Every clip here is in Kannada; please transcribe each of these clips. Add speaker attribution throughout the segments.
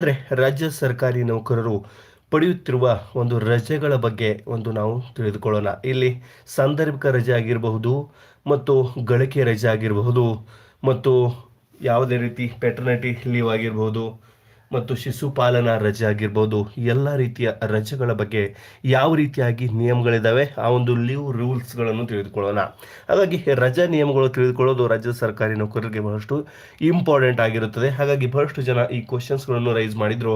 Speaker 1: ಅಂದರೆ ರಾಜ್ಯ ಸರ್ಕಾರಿ ನೌಕರರು ಪಡೆಯುತ್ತಿರುವ ಒಂದು ರಜೆಗಳ ಬಗ್ಗೆ ನಾವು ತಿಳಿದುಕೊಳ್ಳೋಣ. ಇಲ್ಲಿ ಸಾಂದರ್ಭಿಕ ರಜೆ ಆಗಿರಬಹುದು ಮತ್ತು ಗಳಿಕೆ ರಜೆ ಆಗಿರಬಹುದು ಮತ್ತು ಯಾವುದೇ ರೀತಿ ಪೆಟರ್ನಿಟಿ ಲೀವ್ ಆಗಿರಬಹುದು ಮತ್ತು ಶಿಶುಪಾಲನಾ ರಜೆ ಆಗಿರ್ಬೋದು. ಎಲ್ಲ ರೀತಿಯ ರಜೆಗಳ ಬಗ್ಗೆ ಯಾವ ರೀತಿಯಾಗಿ ನಿಯಮಗಳಿದ್ದಾವೆ, ಆ ಒಂದು ಲೀವ್ ರೂಲ್ಸ್ಗಳನ್ನು ತಿಳಿದುಕೊಳ್ಳೋಣ. ಹಾಗಾಗಿ ರಜಾ ನಿಯಮಗಳು ತಿಳಿದುಕೊಳ್ಳೋದು ರಾಜ್ಯ ಸರ್ಕಾರಿ ನೌಕರರಿಗೆ ಬಹಳಷ್ಟು ಇಂಪಾರ್ಟೆಂಟ್ ಆಗಿರುತ್ತದೆ. ಹಾಗಾಗಿ ಬಹಳಷ್ಟು ಜನ ಈ ಕ್ವಶನ್ಸ್ಗಳನ್ನು ರೈಸ್ ಮಾಡಿದ್ರು,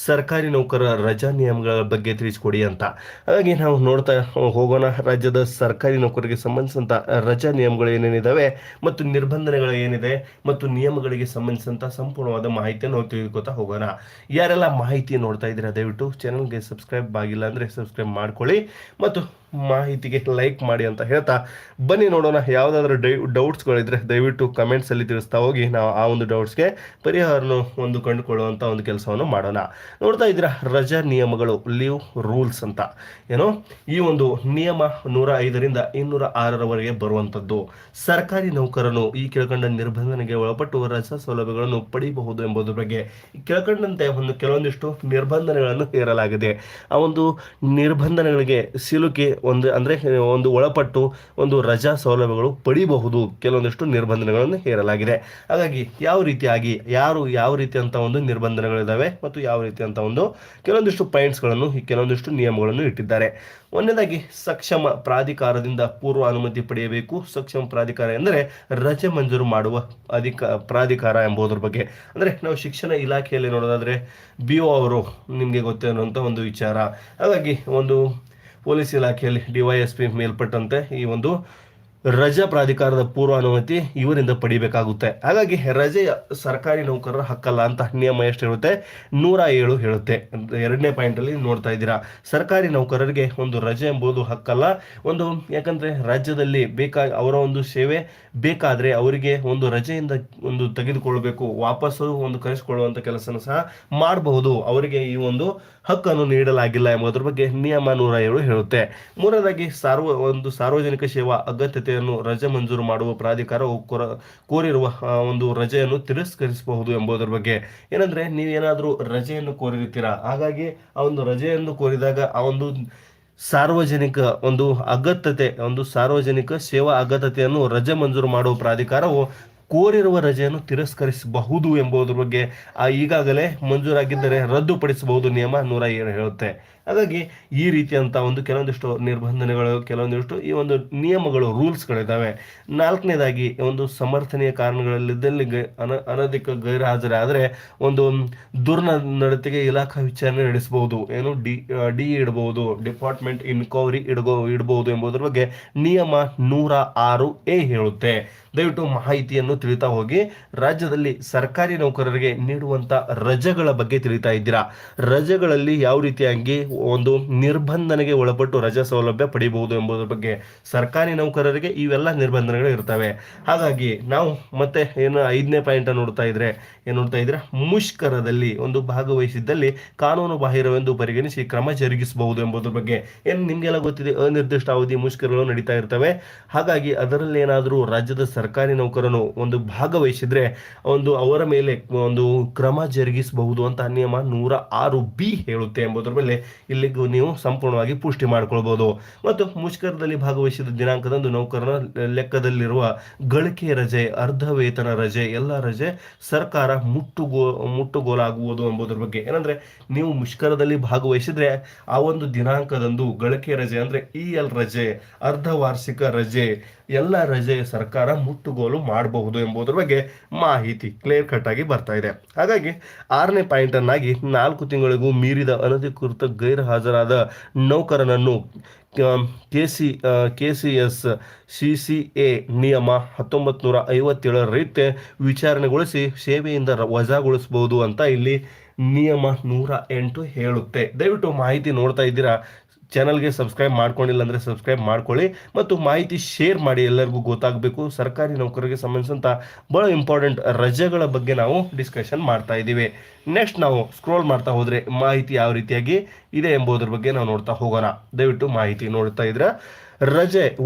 Speaker 1: ಸರ್ಕಾರಿ ನೌಕರರ ರಜಾ ನಿಯಮಗಳ ಬಗ್ಗೆ ತಿಳಿಸ್ಕೊಡಿ ಅಂತ. ಹಾಗಾಗಿ ನಾವು ನೋಡ್ತಾ ಹೋಗೋಣ. ರಾಜ್ಯದ ಸರ್ಕಾರಿ ನೌಕರರಿಗೆ ಸಂಬಂಧಿಸಿದಂಥ ರಜಾ ನಿಯಮಗಳು ಏನೇನಿದ್ದಾವೆ ಮತ್ತು ನಿರ್ಬಂಧನೆಗಳು ಏನಿದೆ ಮತ್ತು ನಿಯಮಗಳಿಗೆ ಸಂಬಂಧಿಸಿದಂಥ ಸಂಪೂರ್ಣವಾದ ಮಾಹಿತಿಯನ್ನು ನಾವು ತಿಳಿದುಕೊತಾ ಹೋಗೋಣ. ಯಾರೆಲ್ಲ ಮಾಹಿತಿ ನೋಡ್ತಾ ಇದ್ದೀರಾ ದಯವಿಟ್ಟು ಚಾನಲ್ಗೆ ಸಬ್ಸ್ಕ್ರೈಬ್ ಆಗಿಲ್ಲ ಅಂದರೆ ಸಬ್ಸ್ಕ್ರೈಬ್ ಮಾಡ್ಕೊಳ್ಳಿ ಮತ್ತು ಮಾಹಿತಿಗೆ ಲೈಕ್ ಮಾಡಿ ಅಂತ ಹೇಳ್ತಾ ಬನ್ನಿ ನೋಡೋಣ. ಯಾವುದಾದ್ರೂ ಡೌಟ್ಸ್ಗಳಿದ್ರೆ ದಯವಿಟ್ಟು ಕಮೆಂಟ್ಸಲ್ಲಿ ತಿಳಿಸ್ತಾ ಹೋಗಿ ನಾವು ಆ ಒಂದು ಡೌಟ್ಸ್ಗೆ ಪರಿಹಾರವನ್ನು ಕಂಡುಕೊಳ್ಳುವಂಥ ಒಂದು ಕೆಲಸವನ್ನು ಮಾಡೋಣ. ನೋಡ್ತಾ ಇದ್ದೀರಾ ರಜಾ ನಿಯಮಗಳು, ಲೀವ್ ರೂಲ್ಸ್ ಅಂತ ಏನೋ ಈ ಒಂದು ನಿಯಮ 105ರಿಂದ 206ರವರೆಗೆ ಬರುವಂಥದ್ದು. ಸರ್ಕಾರಿ ನೌಕರನು ಈ ಕೆಳಕಂಡ ನಿರ್ಬಂಧನೆಗೆ ಒಳಪಟ್ಟು ರಜಾ ಸೌಲಭ್ಯಗಳನ್ನು ಪಡೆಯಬಹುದು ಎಂಬುದರ ಬಗ್ಗೆ ಕೆಳಕಂಡಂತೆ ಕೆಲವೊಂದಿಷ್ಟು ನಿರ್ಬಂಧನೆಗಳನ್ನು ಹೇರಲಾಗಿದೆ. ಆ ಒಂದು ನಿರ್ಬಂಧನೆಗಳಿಗೆ ಸಿಲುಕಿ ಒಂದು ಒಳಪಟ್ಟು ಒಂದು ರಜಾ ಸೌಲಭ್ಯಗಳು ಪಡಿಬಹುದು, ಕೆಲವೊಂದಿಷ್ಟು ನಿರ್ಬಂಧನೆಗಳನ್ನು ಹೇರಲಾಗಿದೆ. ಹಾಗಾಗಿ ಯಾವ ರೀತಿಯಂತ ಒಂದು ನಿರ್ಬಂಧನೆಗಳಿದ್ದಾವೆ ಮತ್ತು ಯಾವ ರೀತಿಯಂತ ಒಂದು ಕೆಲವೊಂದಿಷ್ಟು ಪಾಯಿಂಟ್ಸ್ಗಳನ್ನು ಕೆಲವೊಂದಿಷ್ಟು ನಿಯಮಗಳನ್ನು ಇಟ್ಟಿದ್ದಾರೆ. ಒಂದನೇದಾಗಿ ಸಕ್ಷಮ ಪ್ರಾಧಿಕಾರದಿಂದ ಪೂರ್ವ ಅನುಮತಿ ಪಡೆಯಬೇಕು. ಸಕ್ಷಮ ಪ್ರಾಧಿಕಾರ ಎಂದರೆ ರಜೆ ಮಂಜೂರು ಮಾಡುವ ಪ್ರಾಧಿಕಾರ ಎಂಬುದರ ಬಗ್ಗೆ. ಅಂದರೆ ನಾವು ಶಿಕ್ಷಣ ಇಲಾಖೆಯಲ್ಲಿ ನೋಡೋದಾದ್ರೆ BO ಅವರು ನಿಮಗೆ ಗೊತ್ತಿರುವಂಥ ಒಂದು ವಿಚಾರ. ಹಾಗಾಗಿ ಒಂದು ಪೊಲೀಸ್ ಇಲಾಖೆಯಲ್ಲಿ DYSP ಮೇಲ್ಪಟ್ಟಂತೆ ಈ ಒಂದು ರಜಾ ಪ್ರಾಧಿಕಾರದ ಪೂರ್ವ ಅನುಮತಿ ಇವರಿಂದ ಪಡಿಬೇಕಾಗುತ್ತೆ. ಹಾಗಾಗಿ ರಜೆಯ ಸರ್ಕಾರಿ ನೌಕರರ ಹಕ್ಕಲ್ಲ ಅಂತ ನಿಯಮ ಎಷ್ಟಿರುತ್ತೆ, 107 ಹೇಳುತ್ತೆ. 2ನೇ ಪಾಯಿಂಟಲ್ಲಿ ನೋಡ್ತಾ ಇದ್ದೀರಾ, ಸರ್ಕಾರಿ ನೌಕರರಿಗೆ ಒಂದು ರಜೆ ಎಂಬುದು ಹಕ್ಕಲ್ಲ. ಯಾಕಂದ್ರೆ ರಾಜ್ಯದಲ್ಲಿ ಅವರ ಒಂದು ಸೇವೆ ಬೇಕಾದ್ರೆ ಅವರಿಗೆ ಒಂದು ರಜೆಯಿಂದ ತೆಗೆದುಕೊಳ್ಬೇಕು, ವಾಪಸ್ಸು ಕರೆಸಿಕೊಳ್ಳುವಂತ ಕೆಲಸನ ಸಹ ಮಾಡಬಹುದು. ಅವರಿಗೆ ಈ ಒಂದು ಹಕ್ಕನ್ನು ನೀಡಲಾಗಿಲ್ಲ ಎಂಬುದರ ಬಗ್ಗೆ ನಿಯಮ 107 ಹೇಳುತ್ತೆ. ಮೂರನೇದಾಗಿ ಸಾರ್ವಜನಿಕ ಸೇವಾ ಅಗತ್ಯತೆಯನ್ನು ರಜೆ ಮಂಜೂರು ಮಾಡುವ ಪ್ರಾಧಿಕಾರವು ಕೋರಿರುವ ಒಂದು ರಜೆಯನ್ನು ತಿರಸ್ಕರಿಸಬಹುದು ಎಂಬುದರ ಬಗ್ಗೆ. ಏನಂದ್ರೆ ನೀವೇನಾದ್ರೂ ರಜೆಯನ್ನು ಕೋರಿರ್ತೀರಾ, ಹಾಗಾಗಿ ಆ ಒಂದು ರಜೆಯನ್ನು ಕೋರಿದಾಗ ಆ ಒಂದು ಸಾರ್ವಜನಿಕ ಸಾರ್ವಜನಿಕ ಸೇವಾ ಅಗತ್ಯತೆಯನ್ನು ರಜೆ ಮಂಜೂರು ಮಾಡುವ ಪ್ರಾಧಿಕಾರವು ಕೋರಿರುವ ರಜೆಯನ್ನು ತಿರಸ್ಕರಿಸಬಹುದು ಎಂಬುದರ ಬಗ್ಗೆ ಈಗಾಗಲೇ ಮಂಜೂರಾಗಿದ್ದರೆ ರದ್ದುಪಡಿಸಬಹುದು ನಿಯಮ 107 ಹೇಳುತ್ತೆ. ಹಾಗಾಗಿ ಈ ರೀತಿಯಂತ ಕೆಲವೊಂದಿಷ್ಟು ನಿರ್ಬಂಧನೆಗಳು, ಕೆಲವೊಂದಿಷ್ಟು ಈ ಒಂದು ನಿಯಮಗಳು, ರೂಲ್ಸ್ಗಳಿದ್ದಾವೆ. ನಾಲ್ಕನೇದಾಗಿ ಸಮರ್ಥನೀಯ ಕಾರಣಗಳಲ್ಲಿದ್ದಲ್ಲಿ ಅನಧಿಕ ಗೈರುಹಾಜರಾದರೆ ದುರ್ನಡತೆಗೆ ಇಲಾಖಾ ವಿಚಾರಣೆ ನಡೆಸಬಹುದು. ಡಿ ಇಡಬಹುದು, ಡಿಪಾರ್ಟ್ಮೆಂಟ್ ಇನ್ಕ್ವೈರಿ ಇಡಬಹುದು ಎಂಬುದರ ಬಗ್ಗೆ ನಿಯಮ 106A ಹೇಳುತ್ತೆ. ದಯವಿಟ್ಟು ಮಾಹಿತಿಯನ್ನು ತಿಳಿತಾ ಹೋಗಿ. ರಾಜ್ಯದಲ್ಲಿ ಸರ್ಕಾರಿ ನೌಕರರಿಗೆ ನೀಡುವಂತ ರಜೆಗಳ ಬಗ್ಗೆ ತಿಳಿತಾ ಇದ್ದೀರಾ. ರಜೆಗಳಲ್ಲಿ ಯಾವ ರೀತಿಯಾಗಿ ನಿರ್ಬಂಧನೆಗೆ ಒಳಪಟ್ಟು ರಜಾ ಸೌಲಭ್ಯ ಪಡೆಯಬಹುದು ಎಂಬುದರ ಬಗ್ಗೆ ಸರ್ಕಾರಿ ನೌಕರರಿಗೆ ಇವೆಲ್ಲ ನಿರ್ಬಂಧನೆಗಳು ಇರ್ತವೆ. ಹಾಗಾಗಿ ನಾವು ಮತ್ತೆ 5ನೇ ಪಾಯಿಂಟ್ ನೋಡ್ತಾ ಇದ್ರೆ ಮುಷ್ಕರದಲ್ಲಿ ಭಾಗವಹಿಸಿದ್ದಲ್ಲಿ ಕಾನೂನು ಬಾಹಿರವೆಂದು ಪರಿಗಣಿಸಿ ಕ್ರಮ ಜರುಗಿಸಬಹುದು ಎಂಬುದರ ಬಗ್ಗೆ. ನಿಮ್ಗೆಲ್ಲ ಗೊತ್ತಿದೆ, ಅನಿರ್ದಿಷ್ಟ ಅವಧಿ ಮುಷ್ಕರಗಳು ನಡೀತಾ ಇರ್ತವೆ. ಹಾಗಾಗಿ ಅದರಲ್ಲಿ ಏನಾದರೂ ರಾಜ್ಯದ ಸರ್ಕಾರಿ ನೌಕರನು ಭಾಗವಹಿಸಿದ್ರೆ ಅವರ ಮೇಲೆ ಕ್ರಮ ಜರುಗಿಸಬಹುದು ಅಂತ ನಿಯಮ 106B ಹೇಳುತ್ತೆ ಎಂಬುದರ ಮೇಲೆ ಇಲ್ಲಿಗೂ ನೀವು ಸಂಪೂರ್ಣವಾಗಿ ಪುಷ್ಟಿ ಮಾಡಿಕೊಳ್ಬಹುದು. ಮತ್ತು ಮುಷ್ಕರದಲ್ಲಿ ಭಾಗವಹಿಸಿದ ದಿನಾಂಕದಂದು ನೌಕರನ ಲೆಕ್ಕದಲ್ಲಿರುವ ಗಳಿಕೆ ರಜೆ, ಅರ್ಧ ವೇತನ ರಜೆ, ಎಲ್ಲ ರಜೆ ಸರ್ಕಾರ ಮುಟ್ಟುಗೋಲಾಗುವುದು ಎಂಬುದರ ಬಗ್ಗೆ. ಏನಂದ್ರೆ ನೀವು ಮುಷ್ಕರದಲ್ಲಿ ಭಾಗವಹಿಸಿದ್ರೆ ಆ ಒಂದು ದಿನಾಂಕದಂದು ಗಳಿಕೆ ರಜೆ ಅಂದ್ರೆ EL ರಜೆ, ಅರ್ಧ ವಾರ್ಷಿಕ ರಜೆ, ಎಲ್ಲ ರಜೆ ಸರ್ಕಾರ ಮುಟ್ಟುಗೋಲು ಮಾಡಬಹುದು ಎಂಬುದರ ಬಗ್ಗೆ ಮಾಹಿತಿ ಕ್ಲಿಯರ್ ಕಟ್ ಆಗಿ ಬರ್ತಾ ಇದೆ. ಹಾಗಾಗಿ 6ನೇ ಪಾಯಿಂಟ್ ಅನ್ನಾಗಿ 4 ತಿಂಗಳಿಗೂ ಮೀರಿದ ಅನಧಿಕೃತ ಗೈರು ಹಾಜರಾದ ನೌಕರನನ್ನು KCS CCA ನಿಯಮ 1957 ರೀತಿ ವಿಚಾರಣೆಗೊಳಿಸಿ ಸೇವೆಯಿಂದ ವಜಾಗೊಳಿಸಬಹುದು ಅಂತ ಇಲ್ಲಿ ನಿಯಮ 108 ಹೇಳುತ್ತೆ. ದಯವಿಟ್ಟು ಮಾಹಿತಿ ನೋಡ್ತಾ ಇದ್ದೀರಾ, ಚಾನಲ್ಗೆ ಸಬ್ಸ್ಕ್ರೈಬ್ ಮಾಡ್ಕೊಂಡಿಲ್ಲ ಅಂದರೆ ಸಬ್ಸ್ಕ್ರೈಬ್ ಮಾಡ್ಕೊಳ್ಳಿ ಮತ್ತು ಮಾಹಿತಿ ಶೇರ್ ಮಾಡಿ, ಎಲ್ಲರಿಗೂ ಗೊತ್ತಾಗಬೇಕು. ಸರ್ಕಾರಿ ನೌಕರರಿಗೆ ಸಂಬಂಧಿಸಿದಂಥ ಬಹಳ ಇಂಪಾರ್ಟೆಂಟ್ ರಜೆಗಳ ಬಗ್ಗೆ ನಾವು ಡಿಸ್ಕಷನ್ ಮಾಡ್ತಾ ಇದ್ದೀವಿ. ನೆಕ್ಸ್ಟ್ ನಾವು ಸ್ಕ್ರೋಲ್ ಮಾಡ್ತಾ ಹೋದರೆ ಮಾಹಿತಿ ಯಾವ ರೀತಿಯಾಗಿ ಇದೆ ಎಂಬುದರ ಬಗ್ಗೆ ನಾವು ನೋಡ್ತಾ ಹೋಗೋಣ. ದಯವಿಟ್ಟು ಮಾಹಿತಿ ನೋಡ್ತಾ ಇದ್ರೆ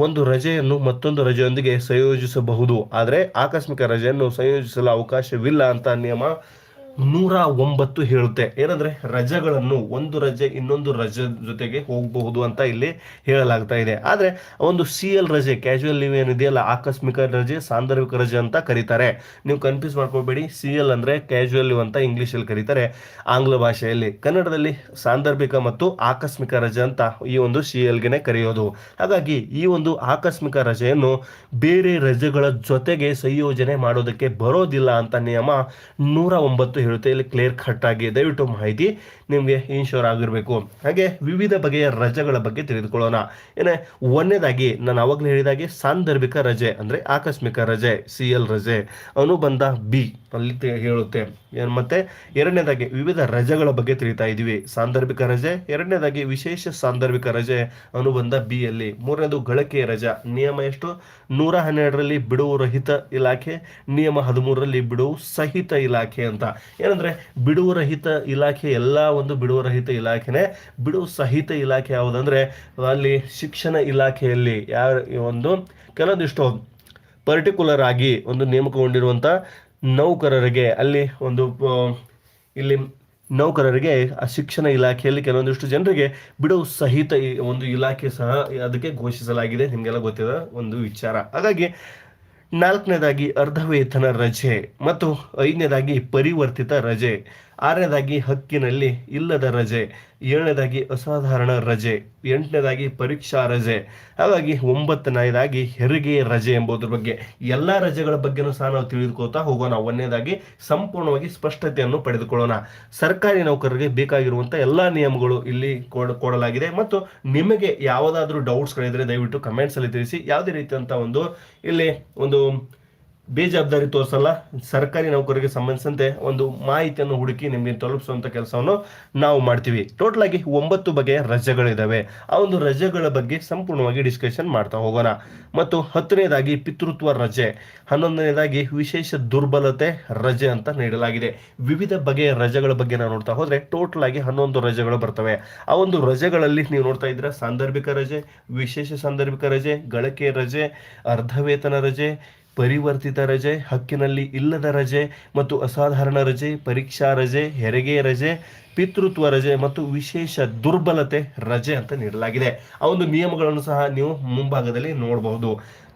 Speaker 1: ಒಂದು ರಜೆಯನ್ನು ಮತ್ತೊಂದು ರಜೆಯೊಂದಿಗೆ ಸಂಯೋಜಿಸಬಹುದು, ಆದರೆ ಆಕಸ್ಮಿಕ ರಜೆಯನ್ನು ಸಂಯೋಜಿಸಲು ಅವಕಾಶವಿಲ್ಲ ಅಂತ ನಿಯಮ 109 ಹೇಳುತ್ತೆ. ಏನಂದ್ರೆ ರಜೆಗಳನ್ನು ಒಂದು ರಜೆ ಇನ್ನೊಂದು ರಜೆ ಜೊತೆಗೆ ಹೋಗಬಹುದು ಅಂತ ಇಲ್ಲಿ ಹೇಳಲಾಗ್ತಾ ಇದೆ. ಆದ್ರೆ ಒಂದು CL ರಜೆ, ಕ್ಯಾಶುವಲ್ ಲೀವ್ ಏನಿದೆಯಲ್ಲ, ಆಕಸ್ಮಿಕ ರಜೆ, ಸಾಂದರ್ಭಿಕ ರಜೆ ಅಂತ ಕರೀತಾರೆ. ನೀವು ಕನ್ಫ್ಯೂಸ್ ಮಾಡ್ಕೋಬೇಡಿ. CL ಅಂದ್ರೆ ಕ್ಯಾಶುವಲ್ ಲೀವ್ ಅಂತ ಇಂಗ್ಲಿಷ್ ಅಲ್ಲಿ ಕರೀತಾರೆ, ಆಂಗ್ಲ ಭಾಷೆಯಲ್ಲಿ. ಕನ್ನಡದಲ್ಲಿ ಸಾಂದರ್ಭಿಕ ಮತ್ತು ಆಕಸ್ಮಿಕ ರಜೆ ಅಂತ ಈ ಒಂದು CL ಗೆನೆ ಕರೆಯೋದು. ಹಾಗಾಗಿ ಈ ಒಂದು ಆಕಸ್ಮಿಕ ರಜೆಯನ್ನು ಬೇರೆ ರಜೆಗಳ ಜೊತೆಗೆ ಸಂಯೋಜನೆ ಮಾಡೋದಕ್ಕೆ ಬರೋದಿಲ್ಲ ಅಂತ ನಿಯಮ 109 ಹೇಳುತ್ತೆ. ಇಲ್ಲಿ ಕ್ಲಿಯರ್ ಕಟ್ ಆಗಿ ದಯವಿಟ್ಟು ಮಾಹಿತಿ ನಿಮಗೆ ಇನ್ಶೋರ್ ಆಗಿರಬೇಕು. ಹಾಗೆ ವಿವಿಧ ಬಗೆಯ ರಜೆಗಳ ಬಗ್ಗೆ ತಿಳಿದುಕೊಳ್ಳೋಣ. ಏನೇ ಒಂದನೇದಾಗಿ ನಾನು ಅವಾಗಲೇ ಹೇಳಿದಾಗೆ ಸಾಂದರ್ಭಿಕ ರಜೆ ಅಂದ್ರೆ ಆಕಸ್ಮಿಕ ರಜೆ, CL ರಜೆ, ಅನುಬಂಧ B ಅಲ್ಲಿ ಹೇಳುತ್ತೆ. ಮತ್ತೆ ಎರಡನೇದಾಗಿ ವಿವಿಧ ರಜೆಗಳ ಬಗ್ಗೆ ತಿಳಿತಾ ಇದೀವಿ. ಸಾಂದರ್ಭಿಕ ರಜೆ, ಎರಡನೇದಾಗಿ ವಿಶೇಷ ಸಾಂದರ್ಭಿಕ ರಜೆ ಅನುಬಂಧ B ಅಲ್ಲಿ. ಮೂರನೇದು ಗಳಿಕೆ ರಜಾ, ನಿಯಮ ಎಷ್ಟು? 112ರಲ್ಲಿ ಬಿಡುವು ರಹಿತ ಇಲಾಖೆ, ನಿಯಮ 13ರಲ್ಲಿ ಬಿಡುವು ಸಹಿತ ಇಲಾಖೆ ಅಂತ. ಏನಂದ್ರೆ ಬಿಡುವು ರಹಿತ ಇಲಾಖೆ ಎಲ್ಲಾ ಒಂದು ಬಿಡುವು ರಹಿತ ಇಲಾಖೆನೆ. ಬಿಡುವು ಸಹಿತ ಇಲಾಖೆ ಯಾವುದಂದ್ರೆ ಅಲ್ಲಿ ಶಿಕ್ಷಣ ಇಲಾಖೆಯಲ್ಲಿ ಒಂದು ಕೆಲವೊಂದಿಷ್ಟು ಪರ್ಟಿಕ್ಯುಲರ್ ಆಗಿ ಒಂದು ನೇಮಕಗೊಂಡಿರುವಂತ ನೌಕರರಿಗೆ ಅಲ್ಲಿ ಒಂದು ಇಲ್ಲಿ ನೌಕರರಿಗೆ ಆ ಶಿಕ್ಷಣ ಇಲಾಖೆಯಲ್ಲಿ ಕೆಲವೊಂದಿಷ್ಟು ಜನರಿಗೆ ಬಿಡುವು ಸಹಿತ ಒಂದು ಇಲಾಖೆ ಸಹ ಅದಕ್ಕೆ ಘೋಷಿಸಲಾಗಿದೆ. ನಿಮಗೆಲ್ಲ ಗೊತ್ತಿದೆ ಒಂದು ವಿಚಾರ. ಹಾಗಾಗಿ ನಾಲ್ಕನೇದಾಗಿ ಅರ್ಧ ವೇತನ ರಜೆ, ಮತ್ತು ಐದನೇದಾಗಿ ಪರಿವರ್ತಿತ ರಜೆ, ಆರನೇದಾಗಿ ಹಕ್ಕಿನಲ್ಲಿ ಇಲ್ಲದ ರಜೆ, ಏಳನೇದಾಗಿ ಅಸಾಧಾರಣ ರಜೆ, ಎಂಟನೇದಾಗಿ ಪರೀಕ್ಷಾ ರಜೆ. ಹಾಗಾಗಿ ಒಂಬತ್ತನೇದಾಗಿ ಹೆರಿಗೆ ರಜೆ ಎಂಬುದ್ರ ಬಗ್ಗೆ ಎಲ್ಲಾ ರಜೆಗಳ ಬಗ್ಗೆನೂ ಸಹ ನಾವು ತಿಳಿದುಕೊಳ್ತಾ ಹೋಗೋಣ. ಒಂದನೇದಾಗಿ ಸಂಪೂರ್ಣವಾಗಿ ಸ್ಪಷ್ಟತೆಯನ್ನು ಪಡೆದುಕೊಳ್ಳೋಣ. ಸರ್ಕಾರಿ ನೌಕರರಿಗೆ ಬೇಕಾಗಿರುವಂತ ಎಲ್ಲಾ ನಿಯಮಗಳು ಇಲ್ಲಿ ಕೊಡಲಾಗಿದೆ. ಮತ್ತು ನಿಮಗೆ ಯಾವುದಾದ್ರೂ ಡೌಟ್ಸ್ಗಳಿದ್ರೆ ದಯವಿಟ್ಟು ಕಮೆಂಟ್ಸ್ ಅಲ್ಲಿ ತಿಳಿಸಿ. ಯಾವುದೇ ರೀತಿಯಂತ ಒಂದು ಇಲ್ಲಿ ಒಂದು ಬೇಜವಾಬ್ದಾರಿ ತೋರಿಸಲ್ಲ. ಸರ್ಕಾರಿ ನೌಕರರಿಗೆ ಸಂಬಂಧಿಸಿದಂತೆ ಒಂದು ಮಾಹಿತಿಯನ್ನು ಹುಡುಕಿ ನಿಮಗೆ ತಲುಪಿಸುವಂತ ಕೆಲಸವನ್ನು ನಾವು ಮಾಡ್ತೀವಿ. ಟೋಟಲ್ ಆಗಿ 9 ಬಗೆಯ ರಜೆಗಳಿದಾವೆ. ಆ ಒಂದು ರಜೆಗಳ ಬಗ್ಗೆ ಸಂಪೂರ್ಣವಾಗಿ ಡಿಸ್ಕಷನ್ ಮಾಡ್ತಾ ಹೋಗೋಣ. ಮತ್ತು 10ನೇದಾಗಿ ಪಿತೃತ್ವ ರಜೆ, 11ನೇದಾಗಿ ವಿಶೇಷ ದುರ್ಬಲತೆ ರಜೆ ಅಂತ ನೀಡಲಾಗಿದೆ. ವಿವಿಧ ಬಗೆಯ ರಜೆಗಳ ಬಗ್ಗೆ ನಾವು ನೋಡ್ತಾ ಹೋದ್ರೆ ಟೋಟಲ್ ಆಗಿ 11 ರಜೆಗಳು ಬರ್ತವೆ. ಆ ಒಂದು ರಜೆಗಳಲ್ಲಿ ನೀವು ನೋಡ್ತಾ ಇದ್ರೆ ಸಾಂದರ್ಭಿಕ ರಜೆ, ವಿಶೇಷ ಸಾಂದರ್ಭಿಕ ರಜೆ, ಗಳಿಕೆ ರಜೆ, ಅರ್ಧ ವೇತನ ರಜೆ, ಪರಿವರ್ತಿತ ರಜೆ, ಹಕ್ಕಿನಲ್ಲಿ ಇಲ್ಲದ ರಜೆ ಮತ್ತು ಅಸಾಧಾರಣ ರಜೆ, ಪರೀಕ್ಷಾ ರಜೆ, ಹೆರಿಗೆ ರಜೆ, ಪಿತೃತ್ವ ರಜೆ ಮತ್ತು ವಿಶೇಷ ದುರ್ಬಲತೆ ರಜೆ ಅಂತ ನೀಡಲಾಗಿದೆ. ಆ ಒಂದು ನಿಯಮಗಳನ್ನು ಸಹ ನೀವು ಮುಂಭಾಗದಲ್ಲಿ ನೋಡಬಹುದು.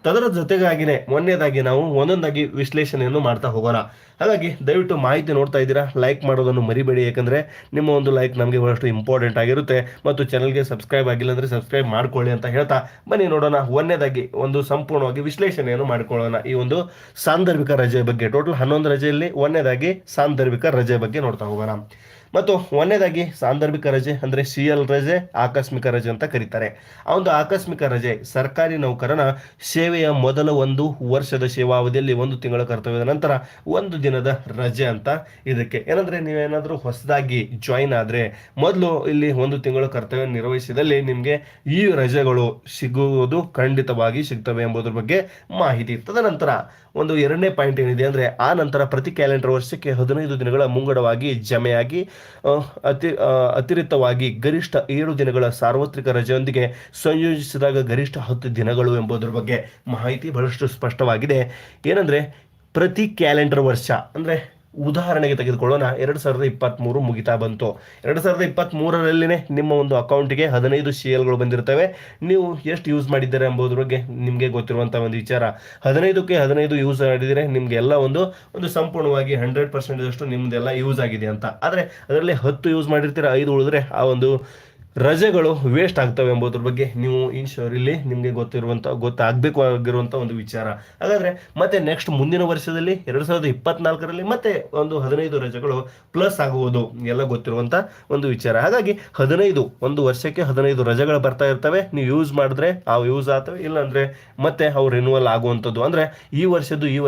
Speaker 1: ಅದರ ಜೊತೆಗಾಗಿನೇ ಮೊನ್ನೆದಾಗಿ ನಾವು ಒಂದೊಂದಾಗಿ ವಿಶ್ಲೇಷಣೆಯನ್ನು ಮಾಡ್ತಾ ಹೋಗೋಣ. ಹಾಗಾಗಿ ದಯವಿಟ್ಟು ಮಾಹಿತಿ ನೋಡ್ತಾ ಇದ್ದೀರಾ, ಲೈಕ್ ಮಾಡೋದನ್ನು ಮರಿಬೇಡಿ. ಯಾಕಂದ್ರೆ ನಿಮ್ಮ ಒಂದು ಲೈಕ್ ನಮಗೆ ಬಹಳಷ್ಟು ಇಂಪಾರ್ಟೆಂಟ್ ಆಗಿರುತ್ತೆ. ಮತ್ತು ಚಾನಲ್ಗೆ ಸಬ್ಸ್ಕ್ರೈಬ್ ಆಗಿಲ್ಲ ಅಂದ್ರೆ ಸಬ್ಸ್ಕ್ರೈಬ್ ಮಾಡ್ಕೊಳ್ಳಿ ಅಂತ ಹೇಳ್ತಾ ಬನ್ನಿ ನೋಡೋಣ. ಒಂದನೇದಾಗಿ ಒಂದು ಸಂಪೂರ್ಣವಾಗಿ ವಿಶ್ಲೇಷಣೆಯನ್ನು ಮಾಡಿಕೊಳ್ಳೋಣ ಈ ಒಂದು ಸಾಂದರ್ಭಿಕ ರಜೆ ಬಗ್ಗೆ. ಟೋಟಲ್ 11 ರಜೆಯಲ್ಲಿ ಒಂದನೇದಾಗಿ ಸಾಂದರ್ಭಿಕ ರಜೆ ಬಗ್ಗೆ ನೋಡ್ತಾ ಹೋಗೋಣ. ಮತ್ತು ಒಂದನೇದಾಗಿ ಸಾಂದರ್ಭಿಕ ರಜೆ ಅಂದ್ರೆ CL ರಜೆ, ಆಕಸ್ಮಿಕ ರಜೆ ಅಂತ ಕರೀತಾರೆ. ಆ ಒಂದು ಆಕಸ್ಮಿಕ ರಜೆ ಸರ್ಕಾರಿ ನೌಕರನ ಸೇವೆಯ ಮೊದಲ 1 ವರ್ಷದ ಸೇವಾವಧಿಯಲ್ಲಿ 1 ತಿಂಗಳ ಕರ್ತವ್ಯದ ನಂತರ 1 ದಿನದ ರಜೆ ಅಂತ ಇದಕ್ಕೆ. ಏನಂದ್ರೆ ನೀವೇನಾದ್ರೂ ಹೊಸದಾಗಿ ಜಾಯಿನ್ ಆದ್ರೆ ಮೊದಲು ಇಲ್ಲಿ 1 ತಿಂಗಳ ಕರ್ತವ್ಯ ನಿರ್ವಹಿಸಿದಲ್ಲಿ ನಿಮ್ಗೆ ಈ ರಜೆಗಳು ಸಿಗುವುದು ಖಂಡಿತವಾಗಿ ಸಿಗ್ತವೆ ಎಂಬುದರ ಬಗ್ಗೆ ಮಾಹಿತಿ. ತದನಂತರ ಒಂದು ಎರಡನೇ ಪಾಯಿಂಟ್ ಏನಿದೆ ಅಂದ್ರೆ ಆ ನಂತರ ಪ್ರತಿ ಕ್ಯಾಲೆಂಡರ್ ವರ್ಷಕ್ಕೆ 15 ದಿನಗಳ ಮುಂಗಡವಾಗಿ ಜಮೆಯಾಗಿ ಅತಿರಿಕ್ತವಾಗಿ ಗರಿಷ್ಠ 7 ದಿನಗಳ ಸಾರ್ವತ್ರಿಕ ರಜೆಯೊಂದಿಗೆ ಸಂಯೋಜಿಸಿದಾಗ ಗರಿಷ್ಠ 10 ದಿನಗಳು ಎಂಬುದರ ಬಗ್ಗೆ ಮಾಹಿತಿ ಬಹಳಷ್ಟು ಸ್ಪಷ್ಟವಾಗಿದೆ. ಏನಂದ್ರೆ ಪ್ರತಿ ಕ್ಯಾಲೆಂಡರ್ ವರ್ಷ ಅಂದ್ರೆ ಉದಾಹರಣೆಗೆ ತೆಗೆದುಕೊಳ್ಳೋಣ, 2023 ಮುಗಿತಾ ಬಂತು. 2023ರಲ್ಲಿನೇ ನಿಮ್ಮ ಒಂದು ಅಕೌಂಟಿಗೆ 15 CLಗಳು ಬಂದಿರ್ತವೆ. ನೀವು ಎಷ್ಟು ಯೂಸ್ ಮಾಡಿದ್ದೀರಾ ಎಂಬುದ್ರ ಬಗ್ಗೆ ನಿಮಗೆ ಗೊತ್ತಿರುವಂತಹ ಒಂದು ವಿಚಾರ. 15ಕ್ಕೆ 15 ಯೂಸ್ ಮಾಡಿದರೆ ನಿಮ್ಗೆ ಎಲ್ಲ ಒಂದು ಸಂಪೂರ್ಣವಾಗಿ 100% ಅಷ್ಟು ನಿಮ್ದೆಲ್ಲ ಯೂಸ್ ಆಗಿದೆ ಅಂತ. ಆದ್ರೆ ಅದರಲ್ಲಿ 10 ಯೂಸ್ ಮಾಡಿರ್ತೀರ, 5 ಉಳಿದ್ರೆ ಆ ಒಂದು ರಜೆಗಳು ವೇಸ್ಟ್ ಆಗ್ತವೆ ಎಂಬುದ್ರ ಬಗ್ಗೆ ನೀವು ಇನ್ಶೋರ್ ಇಲ್ಲಿ ನಿಮಗೆ ಗೊತ್ತಾಗಬೇಕಾಗಿರುವಂತ ಒಂದು ವಿಚಾರ. ಹಾಗಾದ್ರೆ ಮತ್ತೆ ನೆಕ್ಸ್ಟ್ ಮುಂದಿನ ವರ್ಷದಲ್ಲಿ 2024ರಲ್ಲಿ ಮತ್ತೆ ಒಂದು 15 ರಜೆಗಳು ಪ್ಲಸ್ ಆಗುವುದು ಎಲ್ಲ ಗೊತ್ತಿರುವಂತ ಒಂದು ವಿಚಾರ. ಹಾಗಾಗಿ 15 ಒಂದು ವರ್ಷಕ್ಕೆ 15 ರಜೆಗಳು ಬರ್ತಾ ಇರ್ತವೆ. ನೀವು ಯೂಸ್ ಮಾಡಿದ್ರೆ ಆ ಯೂಸ್ ಆಗ್ತವೆ, ಇಲ್ಲ ಅಂದ್ರೆ ಮತ್ತೆ ಅವು ರಿನ್ಯೂವಲ್ ಆಗುವಂಥದ್ದು. ಅಂದ್ರೆ ಈ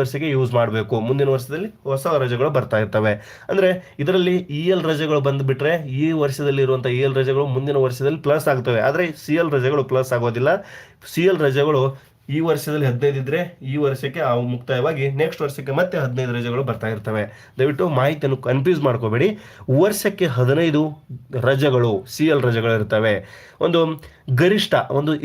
Speaker 1: ವರ್ಷಕ್ಕೆ ಯೂಸ್ ಮಾಡಬೇಕು, ಮುಂದಿನ ವರ್ಷದಲ್ಲಿ ಹೊಸ ರಜೆಗಳು ಬರ್ತಾ ಇರ್ತವೆ. ಅಂದ್ರೆ ಇದರಲ್ಲಿ EL ರಜೆಗಳು ಬಂದ್ಬಿಟ್ರೆ ಈ ವರ್ಷದಲ್ಲಿ ಇರುವಂತಹ EL ರಜೆಗಳು ಮುಂದಿನ ವರ್ಷದಲ್ಲಿ ಪ್ಲಸ್ ಆಗ್ತವೆ. ಆದ್ರೆ CL ರಜೆಗಳು ಪ್ಲಸ್ ಆಗೋದಿಲ್ಲ. CL ರಜೆಗಳು ಈ ವರ್ಷದಲ್ಲಿ 15 ಇದ್ರೆ ಈ ವರ್ಷಕ್ಕೆ ಅವು ಮುಕ್ತಾಯವಾಗಿ ನೆಕ್ಸ್ಟ್ ವರ್ಷಕ್ಕೆ ಮತ್ತೆ 15 ರಜೆಗಳು ಬರ್ತಾ ಇರ್ತವೆ. ದಯವಿಟ್ಟು ಮಾಹಿತಿಯನ್ನು ಕನ್ಫ್ಯೂಸ್ ಮಾಡ್ಕೋಬೇಡಿ. ವರ್ಷಕ್ಕೆ 15 ರಜೆಗಳು CL ರಜೆಗಳು ಇರ್ತವೆ. ಒಂದು ಗರಿಷ್ಠ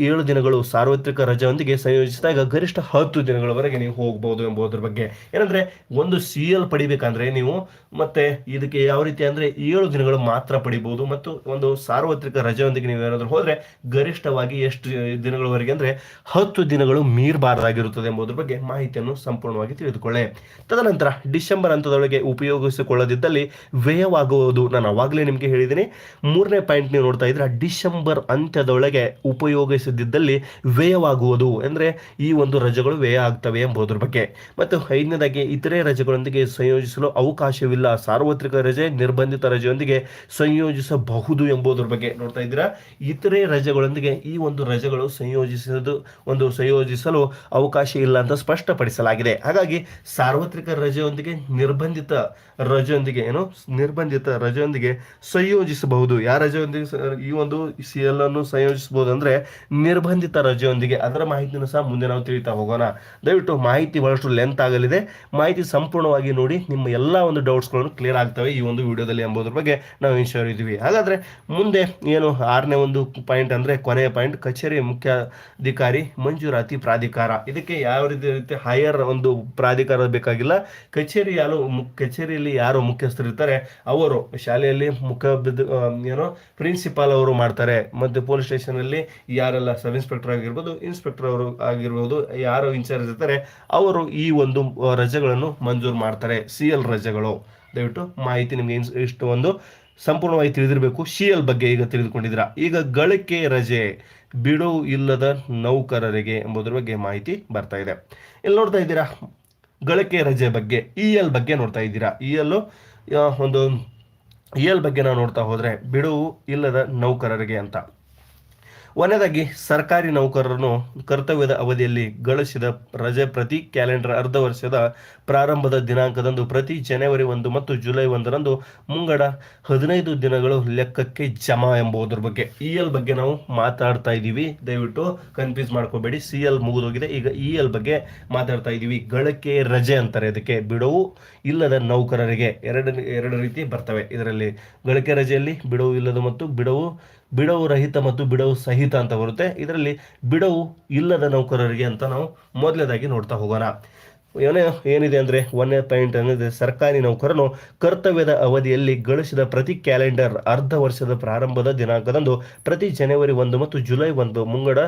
Speaker 1: 7 ದಿನಗಳು ಸಾರ್ವತ್ರಿಕ ರಜೆಯೊಂದಿಗೆ ಸಂಯೋಜಿಸಿದಾಗ ಗರಿಷ್ಠ 10 ದಿನಗಳವರೆಗೆ ನೀವು ಹೋಗ್ಬೋದು ಎಂಬುದರ ಬಗ್ಗೆ. ಏನಂದ್ರೆ ಒಂದು CL ಪಡಿಬೇಕಂದ್ರೆ ನೀವು ಮತ್ತೆ ಇದಕ್ಕೆ ಯಾವ ರೀತಿ ಅಂದ್ರೆ 7 ದಿನಗಳು ಮಾತ್ರ ಪಡಿಬಹುದು, ಮತ್ತು ಒಂದು ಸಾರ್ವತ್ರಿಕ ರಜೆಯೊಂದಿಗೆ ನೀವು ಏನಾದರೂ ಹೋದ್ರೆ ಗರಿಷ್ಠವಾಗಿ ಎಷ್ಟು ದಿನಗಳವರೆಗೆ ಅಂದ್ರೆ 10 ದಿನಗಳು ಮೀರಬಾರದಾಗಿರುತ್ತದೆ ಎಂಬುದರ ಬಗ್ಗೆ ಮಾಹಿತಿಯನ್ನು ಸಂಪೂರ್ಣವಾಗಿ ತಿಳಿದುಕೊಳ್ಳಿ. ತದನಂತರ ಡಿಸೆಂಬರ್ ಹಂತದೊಳಗೆ ಉಪಯೋಗಿಸಿಕೊಳ್ಳದಿದ್ದಲ್ಲಿ ವ್ಯಯವಾಗುವುದು. ನಾನು ಅವಾಗಲೇ ನಿಮಗೆ ಹೇಳಿದ್ದೀನಿ. 3ನೇ ಪಾಯಿಂಟ್ ನೀವು ನೋಡ್ತಾ ಇದ್ರೆ ಡಿಸೆಂಬರ್ ಅಂತ್ಯದೊಳಗೆ ಉಪಯೋಗಿಸದಿದ್ದಲ್ಲಿ ವ್ಯಯವಾಗುವುದು, ಅಂದ್ರೆ ಈ ಒಂದು ರಜೆಗಳು ವ್ಯಯ ಆಗ್ತವೆ ಎಂಬುದರ ಬಗ್ಗೆ. ಮತ್ತು 5ನೇದಾಗಿ ಇತರೆ ರಜೆಗಳೊಂದಿಗೆ ಸಂಯೋಜಿಸಲು ಅವಕಾಶವಿಲ್ಲ. ಸಾರ್ವತ್ರಿಕ ರಜೆ ನಿರ್ಬಂಧಿತ ರಜೆಯೊಂದಿಗೆ ಸಂಯೋಜಿಸಬಹುದು ಎಂಬುದರ ಬಗ್ಗೆ ನೋಡ್ತಾ ಇದ್ದೀರಾ. ಇತರೆ ರಜೆಗಳೊಂದಿಗೆ ಈ ಒಂದು ರಜೆಗಳು ಸಂಯೋಜಿಸಲು ಅವಕಾಶ ಇಲ್ಲ ಅಂತ ಸ್ಪಷ್ಟಪಡಿಸಲಾಗಿದೆ. ಹಾಗಾಗಿ ಸಾರ್ವತ್ರಿಕ ರಜೆಯೊಂದಿಗೆ ನಿರ್ಬಂಧಿತ ರಜೆಯೊಂದಿಗೆ ಸಂಯೋಜಿಸಬಹುದು. ಯಾವ ರಜೆಯೊಂದಿಗೆ ಈ ಒಂದು CL ಅನ್ನು ಸಂಯೋಜಿಸಬಹುದು ಅಂದ್ರೆ ನಿರ್ಬಂಧಿತ ರಜೆಯೊಂದಿಗೆ. ಅದರ ಮಾಹಿತಿಯನ್ನು ಸಹ ಮುಂದೆ ನಾವು ತಿಳಿತಾ ಹೋಗೋಣ. ದಯವಿಟ್ಟು ಮಾಹಿತಿ ಬಹಳಷ್ಟು ಲೆಂತ್ ಆಗಲಿದೆ. ಮಾಹಿತಿ ಸಂಪೂರ್ಣವಾಗಿ ನೋಡಿ, ನಿಮ್ಮ ಎಲ್ಲ ಒಂದು ಡೌಟ್ಸ್ಗಳನ್ನು ಕ್ಲಿಯರ್ ಆಗ್ತವೆ ಈ ಒಂದು ವಿಡಿಯೋದಲ್ಲಿ ಎಂಬುದರ ಬಗ್ಗೆ ನಾವು ಇನ್ಶೂರ್ ಇದ್ದೀವಿ. ಹಾಗಾದ್ರೆ ಮುಂದೆ ಏನು 6ನೇ ಒಂದು ಪಾಯಿಂಟ್ ಅಂದ್ರೆ ಕೊನೆಯ ಪಾಯಿಂಟ್, ಕಚೇರಿ ಮುಖ್ಯಾಧಿಕಾರಿ ಮಂಜೂರಾತಿ ಪ್ರಾಧಿಕಾರ. ಇದಕ್ಕೆ ಯಾವ ರೀತಿ ಹೈಯರ್ ಒಂದು ಪ್ರಾಧಿಕಾರ ಬೇಕಾಗಿಲ್ಲ. ಕಚೇರಿಯಲ್ಲಿ ಯಾರು ಮುಖ್ಯಸ್ಥರು ಇರ್ತಾರೆ ಅವರು, ಶಾಲೆಯಲ್ಲಿ ಪ್ರಿನ್ಸಿಪಾಲ್ ಅವರು ಮಾಡ್ತಾರೆ. ಮತ್ತೆ ಪೊಲೀಸ್ ಸ್ಟೇಷನ್ ಅಲ್ಲಿ ಯಾರೆಲ್ಲ ಸಬ್ ಇನ್ಸ್ಪೆಕ್ಟರ್ ಆಗಿರ್ಬೋದು, ಇನ್ಸ್ಪೆಕ್ಟರ್ ಅವರು ಆಗಿರ್ಬೋದು, ಯಾರು ಇನ್ಚಾರ್ಜ್ ಇರ್ತಾರೆ ಅವರು ಈ ಒಂದು ರಜೆಗಳನ್ನು ಮಂಜೂರು ಮಾಡ್ತಾರೆ, CL ರಜೆಗಳು. ದಯವಿಟ್ಟು ಮಾಹಿತಿ ನಿಮಗೆ ಇಷ್ಟು ಒಂದು ಸಂಪೂರ್ಣವಾಗಿ ತಿಳಿದಿರಬೇಕು. CL ಬಗ್ಗೆ ಈಗ ತಿಳಿದುಕೊಂಡಿದ್ದೀರಾ. ಈಗ ಗಳಿಕೆ ರಜೆ ಬಿಡುವು ಇಲ್ಲದ ನೌಕರರಿಗೆ ಎಂಬುದರ ಬಗ್ಗೆ ಮಾಹಿತಿ ಬರ್ತಾ ಇದೆ. ಇಲ್ಲಿ ನೋಡ್ತಾ ಇದ್ದೀರಾ ಗಳಿಕೆ ರಜೆ ಬಗ್ಗೆ, EL ಬಗ್ಗೆ ನೋಡ್ತಾ ಇದ್ದೀರಾ. EL ಬಗ್ಗೆ ನಾವು ನೋಡ್ತಾ ಹೋದ್ರೆ ಬಿಡುವು ಇಲ್ಲದ ನೌಕರರಿಗೆ ಅಂತ. ಒಂದನೇದಾಗಿ ಸರ್ಕಾರಿ ನೌಕರರನ್ನು ಕರ್ತವ್ಯದ ಅವಧಿಯಲ್ಲಿ ಗಳಿಸಿದ ರಜೆ ಪ್ರತಿ ಕ್ಯಾಲೆಂಡರ್ ಅರ್ಧ ವರ್ಷದ ಪ್ರಾರಂಭದ ದಿನಾಂಕದಂದು ಪ್ರತಿ ಜನವರಿ 1 ಮತ್ತು ಜುಲೈ 1ರಂದು ಮುಂಗಡ 15 ದಿನಗಳು ಲೆಕ್ಕಕ್ಕೆ ಜಮಾ ಎಂಬುದರ ಬಗ್ಗೆ. EL ಬಗ್ಗೆ ನಾವು ಮಾತಾಡ್ತಾ ಇದ್ದೀವಿ. ದಯವಿಟ್ಟು ಕನ್ಫ್ಯೂಸ್ ಮಾಡ್ಕೋಬೇಡಿ. CL ಮುಗಿದೋಗಿದೆ. ಈಗ EL ಬಗ್ಗೆ ಮಾತಾಡ್ತಾ ಇದ್ದೀವಿ. ಗಳಿಕೆ ರಜೆ ಅಂತಾರೆ ಅದಕ್ಕೆ. ಬಿಡುವು ಇಲ್ಲದ ನೌಕರರಿಗೆ ಎರಡು ರೀತಿ ಬರ್ತವೆ ಇದರಲ್ಲಿ. ಗಳಿಕೆ ರಜೆಯಲ್ಲಿ ಬಿಡುವು ಇಲ್ಲದ ಮತ್ತು ಬಿಡುವು ರಹಿತ ಮತ್ತು ಬಿಡುವು ಸಹಿತ ಅಂತ ಬರುತ್ತೆ. ಇದರಲ್ಲಿ ಬಿಡುವು ಇಲ್ಲದ ನೌಕರರಿಗೆ ಅಂತ ನಾವು ಮೊದಲನೇದಾಗಿ ನೋಡ್ತಾ ಹೋಗೋಣ. ಏನಿದೆ ಅಂದ್ರೆ 1ನೇ ಪಾಯಿಂಟ್ ಅನ್ನೋದು, ಸರ್ಕಾರಿ ನೌಕರನು ಕರ್ತವ್ಯದ ಅವಧಿಯಲ್ಲಿ ಗಳಿಸಿದ ಪ್ರತಿ ಕ್ಯಾಲೆಂಡರ್ ಅರ್ಧ ವರ್ಷದ ಪ್ರಾರಂಭದ ದಿನಾಂಕದಂದು ಪ್ರತಿ ಜನವರಿ 1 ಮತ್ತು ಜುಲೈ 1 ಮುಂಗಡ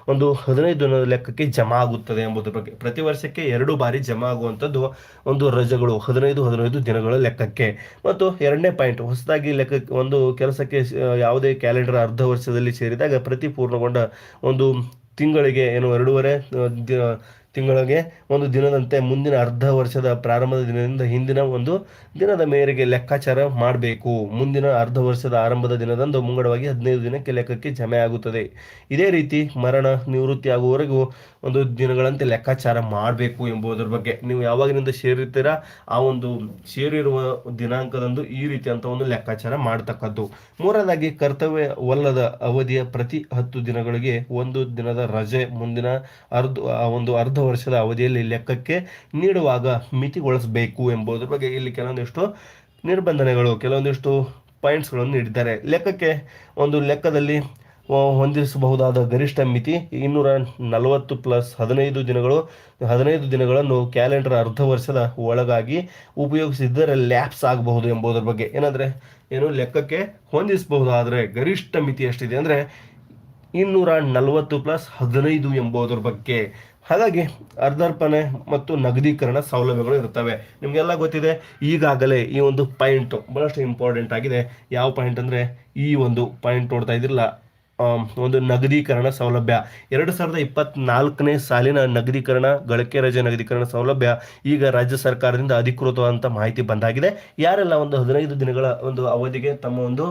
Speaker 1: 15 ದಿನದ ಲೆಕ್ಕಕ್ಕೆ ಜಮಾ ಆಗುತ್ತದೆ ಎಂಬುದರ ಬಗ್ಗೆ. ಪ್ರತಿ ವರ್ಷಕ್ಕೆ 2 ಬಾರಿ ಜಮಾ ಆಗುವಂಥದ್ದು ಒಂದು ರಜೆಗಳು 15 ದಿನಗಳ ಲೆಕ್ಕಕ್ಕೆ. ಮತ್ತು 2ನೇ ಪಾಯಿಂಟ್, ಹೊಸದಾಗಿ ಲೆಕ್ಕಕ್ಕೆ ಒಂದು ಕೆಲಸಕ್ಕೆ ಯಾವುದೇ ಕ್ಯಾಲೆಂಡರ್ ಅರ್ಧ ವರ್ಷದಲ್ಲಿ ಸೇರಿದಾಗ ಪ್ರತಿ ಪೂರ್ಣಗೊಂಡ ಒಂದು ತಿಂಗಳಿಗೆ 2.5 ತಿಂಗಳಿಗೆ ಒಂದು ದಿನದಂತೆ ಮುಂದಿನ ಅರ್ಧ ವರ್ಷದ ಪ್ರಾರಂಭದ ದಿನದಿಂದ ಹಿಂದಿನ ಒಂದು ದಿನದ ಮೇರೆಗೆ ಲೆಕ್ಕಾಚಾರ ಮಾಡಬೇಕು. ಮುಂದಿನ ಅರ್ಧ ವರ್ಷದ ಆರಂಭದ ದಿನದಂದು ಮುಂಗಡವಾಗಿ 15 ದಿನಕ್ಕೆ ಲೆಕ್ಕಕ್ಕೆ ಜಮೆ ಆಗುತ್ತದೆ. ಇದೇ ರೀತಿ ಮರಣ ನಿವೃತ್ತಿ ಆಗುವವರೆಗೂ ಒಂದು ದಿನಗಳಂತೆ ಲೆಕ್ಕಾಚಾರ ಮಾಡಬೇಕು ಎಂಬುದರ ಬಗ್ಗೆ. ನೀವು ಯಾವಾಗಿನಿಂದ ಸೇರಿರ್ತೀರಾ ಆ ಒಂದು ಸೇರಿರುವ ದಿನಾಂಕದಂದು ಈ ರೀತಿ ಅಂತ ಒಂದು ಲೆಕ್ಕಾಚಾರ ಮಾಡತಕ್ಕದ್ದು. 3ನೇದಾಗಿ ಕರ್ತವ್ಯವಲ್ಲದ ಅವಧಿಯ ಪ್ರತಿ 10 ದಿನಗಳಿಗೆ 1 ದಿನದ ರಜೆ ಮುಂದಿನ ಅರ್ಧ ವರ್ಷದ ಅವಧಿಯಲ್ಲಿ ಲೆಕ್ಕಕ್ಕೆ ನೀಡುವಾಗ ಮಿತಿಗೊಳಿಸಬೇಕು ಎಂಬುದರ ಬಗ್ಗೆ. ಇಲ್ಲಿ ಕೆಲವೊಂದಿಷ್ಟು ನಿರ್ಬಂಧನೆಗಳು, ಕೆಲವೊಂದಿಷ್ಟು ಪಾಯಿಂಟ್ಸ್ಗಳನ್ನು ನೀಡಿದ್ದಾರೆ. ಲೆಕ್ಕದಲ್ಲಿ ಹೊಂದಿಸಬಹುದಾದ ಗರಿಷ್ಠ ಮಿತಿ 240 ಪ್ಲಸ್ 15 ದಿನಗಳನ್ನು ಕ್ಯಾಲೆಂಡರ್ ಅರ್ಧ ವರ್ಷದ ಒಳಗಾಗಿ ಉಪಯೋಗಿಸಿದರೆ ಲ್ಯಾಪ್ಸ್ ಆಗಬಹುದು ಎಂಬುದರ ಬಗ್ಗೆ. ಲೆಕ್ಕಕ್ಕೆ ಹೊಂದಿಸಬಹುದಾದರೆ ಗರಿಷ್ಠ ಮಿತಿ ಎಷ್ಟಿದೆ ಅಂದ್ರೆ 240 ಪ್ಲಸ್ 15 ಎಂಬುದರ ಬಗ್ಗೆ. ಹಾಗಾಗಿ ಅರ್ಧಾರ್ಪಣೆ ಮತ್ತು ನಗದೀಕರಣ ಸೌಲಭ್ಯಗಳು ಇರ್ತವೆ. ನಿಮಗೆಲ್ಲ ಗೊತ್ತಿದೆ ಈಗಾಗಲೇ. ಈ ಒಂದು ಪಾಯಿಂಟ್ ಬಹಳಷ್ಟು ಇಂಪಾರ್ಟೆಂಟ್ ಆಗಿದೆ. ಯಾವ ಪಾಯಿಂಟ್ ಅಂದ್ರೆ ಈ ಒಂದು ಪಾಯಿಂಟ್ ನೋಡ್ತಾ ಇದ್ದಿರಲ್ಲ, ಒಂದು ನಗದೀಕರಣ ಸೌಲಭ್ಯ. 2024ನೇ ಸಾಲಿನ ಗಳಿಕೆ ರಜೆ ನಗದೀಕರಣ ಸೌಲಭ್ಯ ಈಗ ರಾಜ್ಯ ಸರ್ಕಾರದಿಂದ ಅಧಿಕೃತವಾದಂಥ ಮಾಹಿತಿ ಬಂದಾಗಿದೆ. ಯಾರೆಲ್ಲ ಒಂದು 15 ದಿನಗಳ ಒಂದು ಅವಧಿಗೆ ತಮ್ಮ ಒಂದು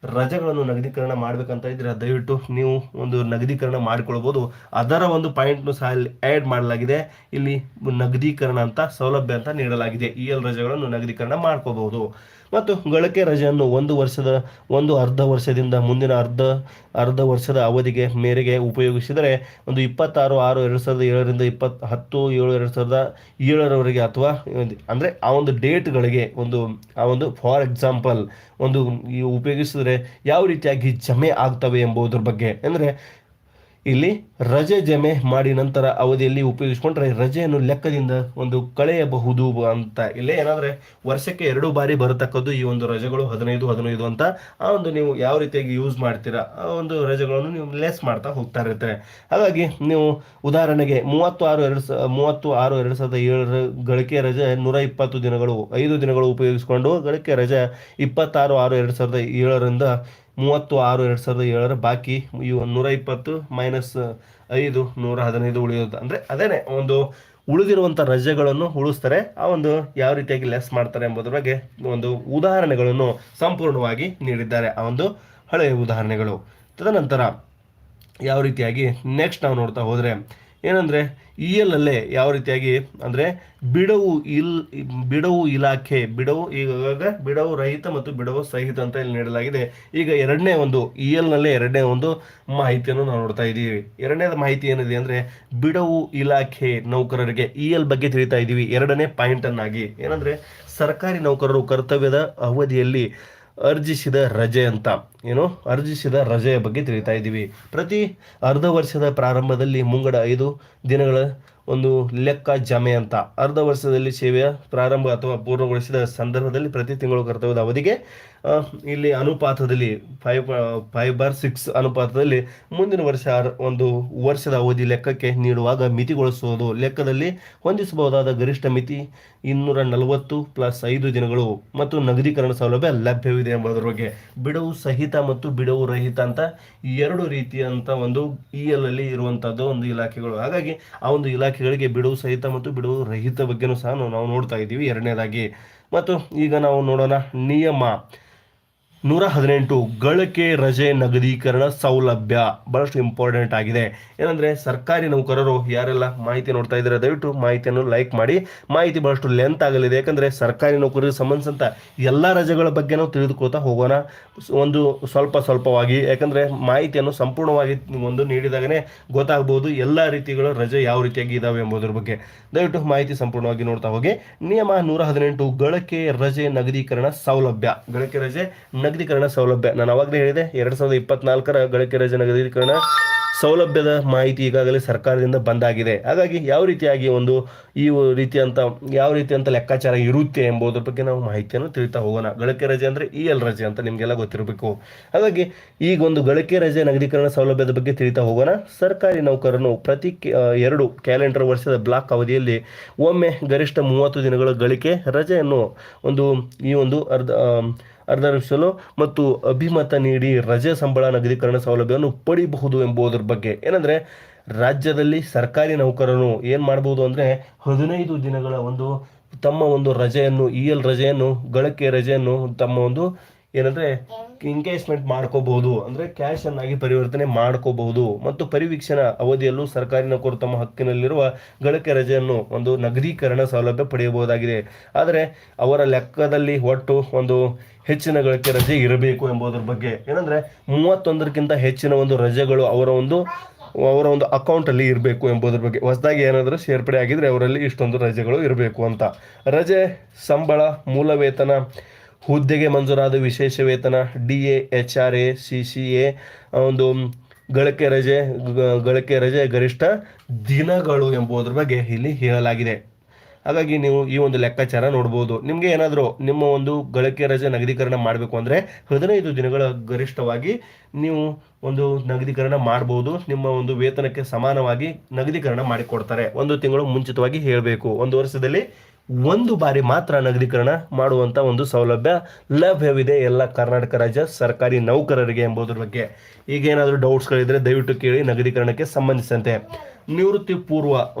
Speaker 1: ರಜೆಗಳನ್ನು ನಗದೀಕರಣ ಮಾಡ್ಬೇಕಂತ ಇದ್ರೆ ದಯವಿಟ್ಟು ನೀವು ಒಂದು ನಗದೀಕರಣ ಮಾಡಿಕೊಳ್ಬೋದು. ಅದರ ಒಂದು ಪಾಯಿಂಟ್ನು ಸಹ ಆ್ಯಡ್ ಮಾಡಲಾಗಿದೆ. ಇಲ್ಲಿ ನಗದೀಕರಣ ಅಂತ ಸೌಲಭ್ಯ ಅಂತ ನೀಡಲಾಗಿದೆ. EL ರಜೆಗಳನ್ನು ನಗದೀಕರಣ ಮಾಡ್ಕೋಬಹುದು. ಮತ್ತು ಗಳಿಕೆ ರಜೆಯನ್ನು ಅರ್ಧ ವರ್ಷದಿಂದ ಮುಂದಿನ ಅರ್ಧ ವರ್ಷದ ಅವಧಿಗೆ ಮೇರೆಗೆ ಉಪಯೋಗಿಸಿದರೆ ಒಂದು 26/6/2007 10/7/2007 ಅಥವಾ ಅಂದರೆ ಆ ಒಂದು ಡೇಟ್ಗಳಿಗೆ ಆ ಒಂದು ಫಾರ್ ಎಕ್ಸಾಂಪಲ್ ಉಪಯೋಗಿಸಿದರೆ ಯಾವ ರೀತಿಯಾಗಿ ಜಮೆ ಆಗ್ತವೆ ಎಂಬುದರ ಬಗ್ಗೆ. ಅಂದರೆ ಇಲ್ಲಿ ರಜೆ ಜಮೆ ಮಾಡಿ ನಂತರ ಅವಧಿಯಲ್ಲಿ ಉಪಯೋಗಿಸಿಕೊಂಡ್ರೆ ರಜೆಯನ್ನು ಲೆಕ್ಕದಿಂದ ಕಳೆಯಬಹುದು ಅಂತ. ಇಲ್ಲೇ ಏನಾದರೆ ವರ್ಷಕ್ಕೆ 2 ಬಾರಿ ಬರತಕ್ಕದ್ದು ಈ ಒಂದು ರಜೆಗಳು 15 ಅಂತ. ನೀವು ಯಾವ ರೀತಿಯಾಗಿ ಯೂಸ್ ಮಾಡ್ತೀರಾ ಆ ಒಂದು ರಜೆಗಳನ್ನು ನೀವು ಲೆಸ್ ಮಾಡ್ತಾ ಹೋಗ್ತಾ ಇರ್ತಾರೆ. ಹಾಗಾಗಿ ನೀವು ಉದಾಹರಣೆಗೆ 30/6/2007 ಗಳಿಕೆ ರಜೆ 120 ದಿನಗಳು, 5 ದಿನಗಳು ಉಪಯೋಗಿಸಿಕೊಂಡು ಗಳಿಕೆ ರಜೆ 26/6/2007 30/6/2007 ಬಾಕಿ 120 -5 115 ಉಳಿಯೋದು. ಅಂದರೆ ಅದೇನೆ ಉಳಿದಿರುವಂಥ ರಜೆಗಳನ್ನು ಉಳಿಸ್ತಾರೆ. ಯಾವ ರೀತಿಯಾಗಿ ಲೆಸ್ ಮಾಡ್ತಾರೆ ಎಂಬುದರ ಬಗ್ಗೆ ಉದಾಹರಣೆಗಳನ್ನು ಸಂಪೂರ್ಣವಾಗಿ ನೀಡಿದ್ದಾರೆ, ಆ ಹಳೆಯ ಉದಾಹರಣೆಗಳು. ತದನಂತರ ಯಾವ ರೀತಿಯಾಗಿ ನೆಕ್ಸ್ಟ್ ನಾವು ನೋಡ್ತಾ ಹೋದರೆ ಏನಂದರೆ ಅಲ್ಲೇ ಯಾವ ರೀತಿಯಾಗಿ ಅಂದರೆ ಬಿಡುವು ಇಲಾಖೆ ಬಿಡುವು ರಹಿತ ಮತ್ತು ಬಿಡುವು ಸಹಿತ ಅಂತ ಇಲ್ಲಿ ನೀಡಲಾಗಿದೆ. ಈಗ ಎರಡನೇ ಮಾಹಿತಿಯನ್ನು ನಾವು ನೋಡ್ತಾ ಇದ್ದೀವಿ. ಎರಡನೇದ ಮಾಹಿತಿ ಏನಿದೆ ಅಂದರೆ ಬಿಡುವು ಇಲಾಖೆ ನೌಕರರಿಗೆ ಬಗ್ಗೆ ತಿಳಿತಾ ಇದ್ದೀವಿ. ಎರಡನೇ ಪಾಯಿಂಟ್ ಅನ್ನಾಗಿ ಏನಂದರೆ ಸರ್ಕಾರಿ ನೌಕರರು ಕರ್ತವ್ಯದ ಅವಧಿಯಲ್ಲಿ ಅರ್ಜಿಸಿದ ರಜೆಯ ಬಗ್ಗೆ ತಿಳಿತಾ ಇದ್ದೀವಿ. ಪ್ರತಿ ಅರ್ಧ ವರ್ಷದ ಪ್ರಾರಂಭದಲ್ಲಿ ಮುಂಗಡ 5 ದಿನಗಳ ಲೆಕ್ಕ ಜಮೆ ಅಂತ. ಅರ್ಧ ವರ್ಷದಲ್ಲಿ ಸೇವೆಯ ಪ್ರಾರಂಭ ಅಥವಾ ಪೂರ್ಣಗೊಳಿಸಿದ ಸಂದರ್ಭದಲ್ಲಿ ಪ್ರತಿ ತಿಂಗಳು ಕರ್ತವ್ಯದ ಅವಧಿಗೆ ಇಲ್ಲಿ ಅನುಪಾತದಲ್ಲಿ 5/6 ಅನುಪಾತದಲ್ಲಿ ಮುಂದಿನ ವರ್ಷದ ಅವಧಿ ಲೆಕ್ಕಕ್ಕೆ ನೀಡುವಾಗ ಮಿತಿಗೊಳಿಸುವುದು. ಲೆಕ್ಕದಲ್ಲಿ ಹೊಂದಿಸಬಹುದಾದ ಗರಿಷ್ಠ ಮಿತಿ 240 + 5 ದಿನಗಳು ಮತ್ತು ನಗದೀಕರಣ ಸೌಲಭ್ಯ ಲಭ್ಯವಿದೆ ಎಂಬುದರ ಬಗ್ಗೆ. ಬಿಡುವು ಸಹಿತ ಮತ್ತು ಬಿಡುವು ರಹಿತ ಅಂತ 2 ರೀತಿಯಂತ ಅಲ್ಲಿ ಇರುವಂತಹದ್ದು ಇಲಾಖೆಗಳು. ಹಾಗಾಗಿ ಆ ಇಲಾಖೆಗಳಿಗೆ ಬಿಡುವು ಸಹಿತ ಮತ್ತು ಬಿಡುವು ರಹಿತ ಬಗ್ಗೆನೂ ಸಹ ನಾವು ನೋಡ್ತಾ ಇದ್ದೀವಿ ಎರಡನೇದಾಗಿ. ಮತ್ತು ಈಗ ನಾವು ನೋಡೋಣ ನಿಯಮ 118 ಗಳಿಕೆ ರಜೆ ನಗದೀಕರಣ ಸೌಲಭ್ಯ. ಬಹಳಷ್ಟು ಇಂಪಾರ್ಟೆಂಟ್ ಆಗಿದೆ. ಏನಂದರೆ ಸರ್ಕಾರಿ ನೌಕರರು ಯಾರೆಲ್ಲ ಮಾಹಿತಿ ನೋಡ್ತಾ ಇದ್ದಾರೆ ದಯವಿಟ್ಟು ಮಾಹಿತಿಯನ್ನು ಲೈಕ್ ಮಾಡಿ. ಮಾಹಿತಿ ಬಹಳಷ್ಟು ಲೆಂತ್ ಆಗಲಿದೆ, ಯಾಕಂದರೆ ಸರ್ಕಾರಿ ನೌಕರರಿಗೆ ಸಂಬಂಧಿಸಿದಂಥ ಎಲ್ಲ ರಜೆಗಳ ಬಗ್ಗೆ ನಾವು ತಿಳಿದುಕೊಳ್ತಾ ಹೋಗೋಣ ಸ್ವಲ್ಪವಾಗಿ. ಯಾಕಂದರೆ ಮಾಹಿತಿಯನ್ನು ಸಂಪೂರ್ಣವಾಗಿ ನೀಡಿದಾಗನೇ ಗೊತ್ತಾಗ್ಬೋದು ಎಲ್ಲ ರೀತಿಗಳ ರಜೆ ಯಾವ ರೀತಿಯಾಗಿ ಇದಾವೆ ಎಂಬುದರ ಬಗ್ಗೆ. ದಯವಿಟ್ಟು ಮಾಹಿತಿ ಸಂಪೂರ್ಣವಾಗಿ ನೋಡ್ತಾ ಹೋಗಿ. ನಿಯಮ 118 ಗಳಿಕೆ ರಜೆ ನಗದೀಕರಣ ಸೌಲಭ್ಯ. ಗಳಿಕೆ ರಜೆ ನಗದೀಕರಣ ಸೌಲಭ್ಯ ನಾನು ಅವಾಗಲೇ ಹೇಳಿದೆ. 2024 ಗಳಿಕೆ ರಜೆ ನಗದೀಕರಣ ಸೌಲಭ್ಯದ ಮಾಹಿತಿ ಈಗಾಗಲೇ ಸರ್ಕಾರದಿಂದ ಬಂದಾಗಿದೆ. ಹಾಗಾಗಿ ಯಾವ ರೀತಿಯಾಗಿ ಯಾವ ರೀತಿಯಂತ ಲೆಕ್ಕಾಚಾರ ಇರುತ್ತೆ ಎಂಬುದರ ಬಗ್ಗೆ ನಾವು ಮಾಹಿತಿಯನ್ನು ತಿಳಿತಾ ಹೋಗೋಣ. ಗಳಿಕೆ ರಜೆ ಅಂದರೆ ರಜೆ ಅಂತ ನಿಮಗೆಲ್ಲ ಗೊತ್ತಿರಬೇಕು. ಹಾಗಾಗಿ ಈಗ ಗಳಿಕೆ ರಜೆ ನಗದೀಕರಣ ಸೌಲಭ್ಯದ ಬಗ್ಗೆ ತಿಳಿತಾ ಹೋಗೋಣ. ಸರ್ಕಾರಿ ನೌಕರನು ಪ್ರತಿ 2 ಕ್ಯಾಲೆಂಡರ್ ವರ್ಷದ ಬ್ಲಾಕ್ ಅವಧಿಯಲ್ಲಿ ಒಮ್ಮೆ ಗರಿಷ್ಠ 30 ದಿನಗಳ ಗಳಿಕೆ ರಜೆಯನ್ನು ಅರ್ಧರಿಸಲು ಮತ್ತು ಅಭಿಮತ ನೀಡಿ ರಜೆ ಸಂಬಳ ನಗದೀಕರಣ ಸೌಲಭ್ಯವನ್ನು ಪಡಿಬಹುದು ಎಂಬುದರ ಬಗ್ಗೆ. ಏನಂದರೆ ರಾಜ್ಯದಲ್ಲಿ ಸರ್ಕಾರಿ ನೌಕರರು ಏನು ಮಾಡಬಹುದು ಅಂದರೆ 15 ದಿನಗಳ ತಮ್ಮ ರಜೆಯನ್ನು ರಜೆಯನ್ನು ಗಳಿಕೆ ರಜೆಯನ್ನು ತಮ್ಮ ಏನಂದರೆ ಎಂಗೇಜ್ಮೆಂಟ್ ಮಾಡ್ಕೋಬಹುದು, ಅಂದರೆ ಕ್ಯಾಶ್ ಅನ್ನಾಗಿ ಪರಿವರ್ತನೆ ಮಾಡ್ಕೋಬಹುದು. ಮತ್ತು ಪರಿವೀಕ್ಷಣಾ ಅವಧಿಯಲ್ಲೂ ಸರ್ಕಾರಿ ನೌಕರರು ತಮ್ಮ ಹಕ್ಕಿನಲ್ಲಿರುವ ಗಳಿಕೆ ರಜೆಯನ್ನು ನಗದೀಕರಣ ಸೌಲಭ್ಯ ಪಡೆಯಬಹುದಾಗಿದೆ. ಆದರೆ ಅವರ ಲೆಕ್ಕದಲ್ಲಿ ಒಟ್ಟು ಹೆಚ್ಚಿನ ಗಳಿಕೆ ರಜೆ ಇರಬೇಕು ಎಂಬುದರ ಬಗ್ಗೆ. ಏನಂದರೆ 31ಕ್ಕಿಂತ ಹೆಚ್ಚಿನ ರಜೆಗಳು ಅವರ ಅಕೌಂಟಲ್ಲಿ ಇರಬೇಕು ಎಂಬುದರ ಬಗ್ಗೆ. ಹೊಸದಾಗಿ ಏನಾದರೂ ಸೇರ್ಪಡೆ ಆಗಿದ್ರೆ ಅವರಲ್ಲಿ ಇಷ್ಟೊಂದು ರಜೆಗಳು ಇರಬೇಕು ಅಂತ. ರಜೆ ಸಂಬಳ ಮೂಲ ವೇತನ ಹುದ್ದೆಗೆ ಮಂಜೂರಾದ ವಿಶೇಷ ವೇತನ DA HRA CCA ಗಳಿಕೆ ರಜೆ ಗರಿಷ್ಠ ದಿನಗಳು ಎಂಬುದರ ಬಗ್ಗೆ ಇಲ್ಲಿ ಹೇಳಲಾಗಿದೆ. ಹಾಗಾಗಿ ನೀವು ಈ ಲೆಕ್ಕಾಚಾರ ನೋಡ್ಬೋದು. ನಿಮಗೆ ಏನಾದರೂ ನಿಮ್ಮ ಗಳಿಕೆ ರಜೆ ನಗದೀಕರಣ ಮಾಡಬೇಕು ಅಂದರೆ 15 ದಿನಗಳ ಗರಿಷ್ಠವಾಗಿ ನೀವು ನಗದೀಕರಣ ಮಾಡ್ಬೋದು. ನಿಮ್ಮ ವೇತನಕ್ಕೆ ಸಮಾನವಾಗಿ ನಗದೀಕರಣ ಮಾಡಿಕೊಡ್ತಾರೆ. 1 ತಿಂಗಳು ಮುಂಚಿತವಾಗಿ ಹೇಳಬೇಕು. 1 ವರ್ಷದಲ್ಲಿ 1 ಬಾರಿ ಮಾತ್ರ ನಗದೀಕರಣ ಮಾಡುವಂಥ ಸೌಲಭ್ಯ ಲಭ್ಯವಿದೆ ಎಲ್ಲ ಕರ್ನಾಟಕ ರಾಜ್ಯ ಸರ್ಕಾರಿ ನೌಕರರಿಗೆ ಎಂಬುದರ ಬಗ್ಗೆ. ಈಗೇನಾದರೂ ಡೌಟ್ಸ್ಗಳಿದ್ರೆ ದಯವಿಟ್ಟು ಕೇಳಿ. ನಗದೀಕರಣಕ್ಕೆ ಸಂಬಂಧಿಸಿದಂತೆ ನಿವೃತ್ತಿ ಪೂರ್ವ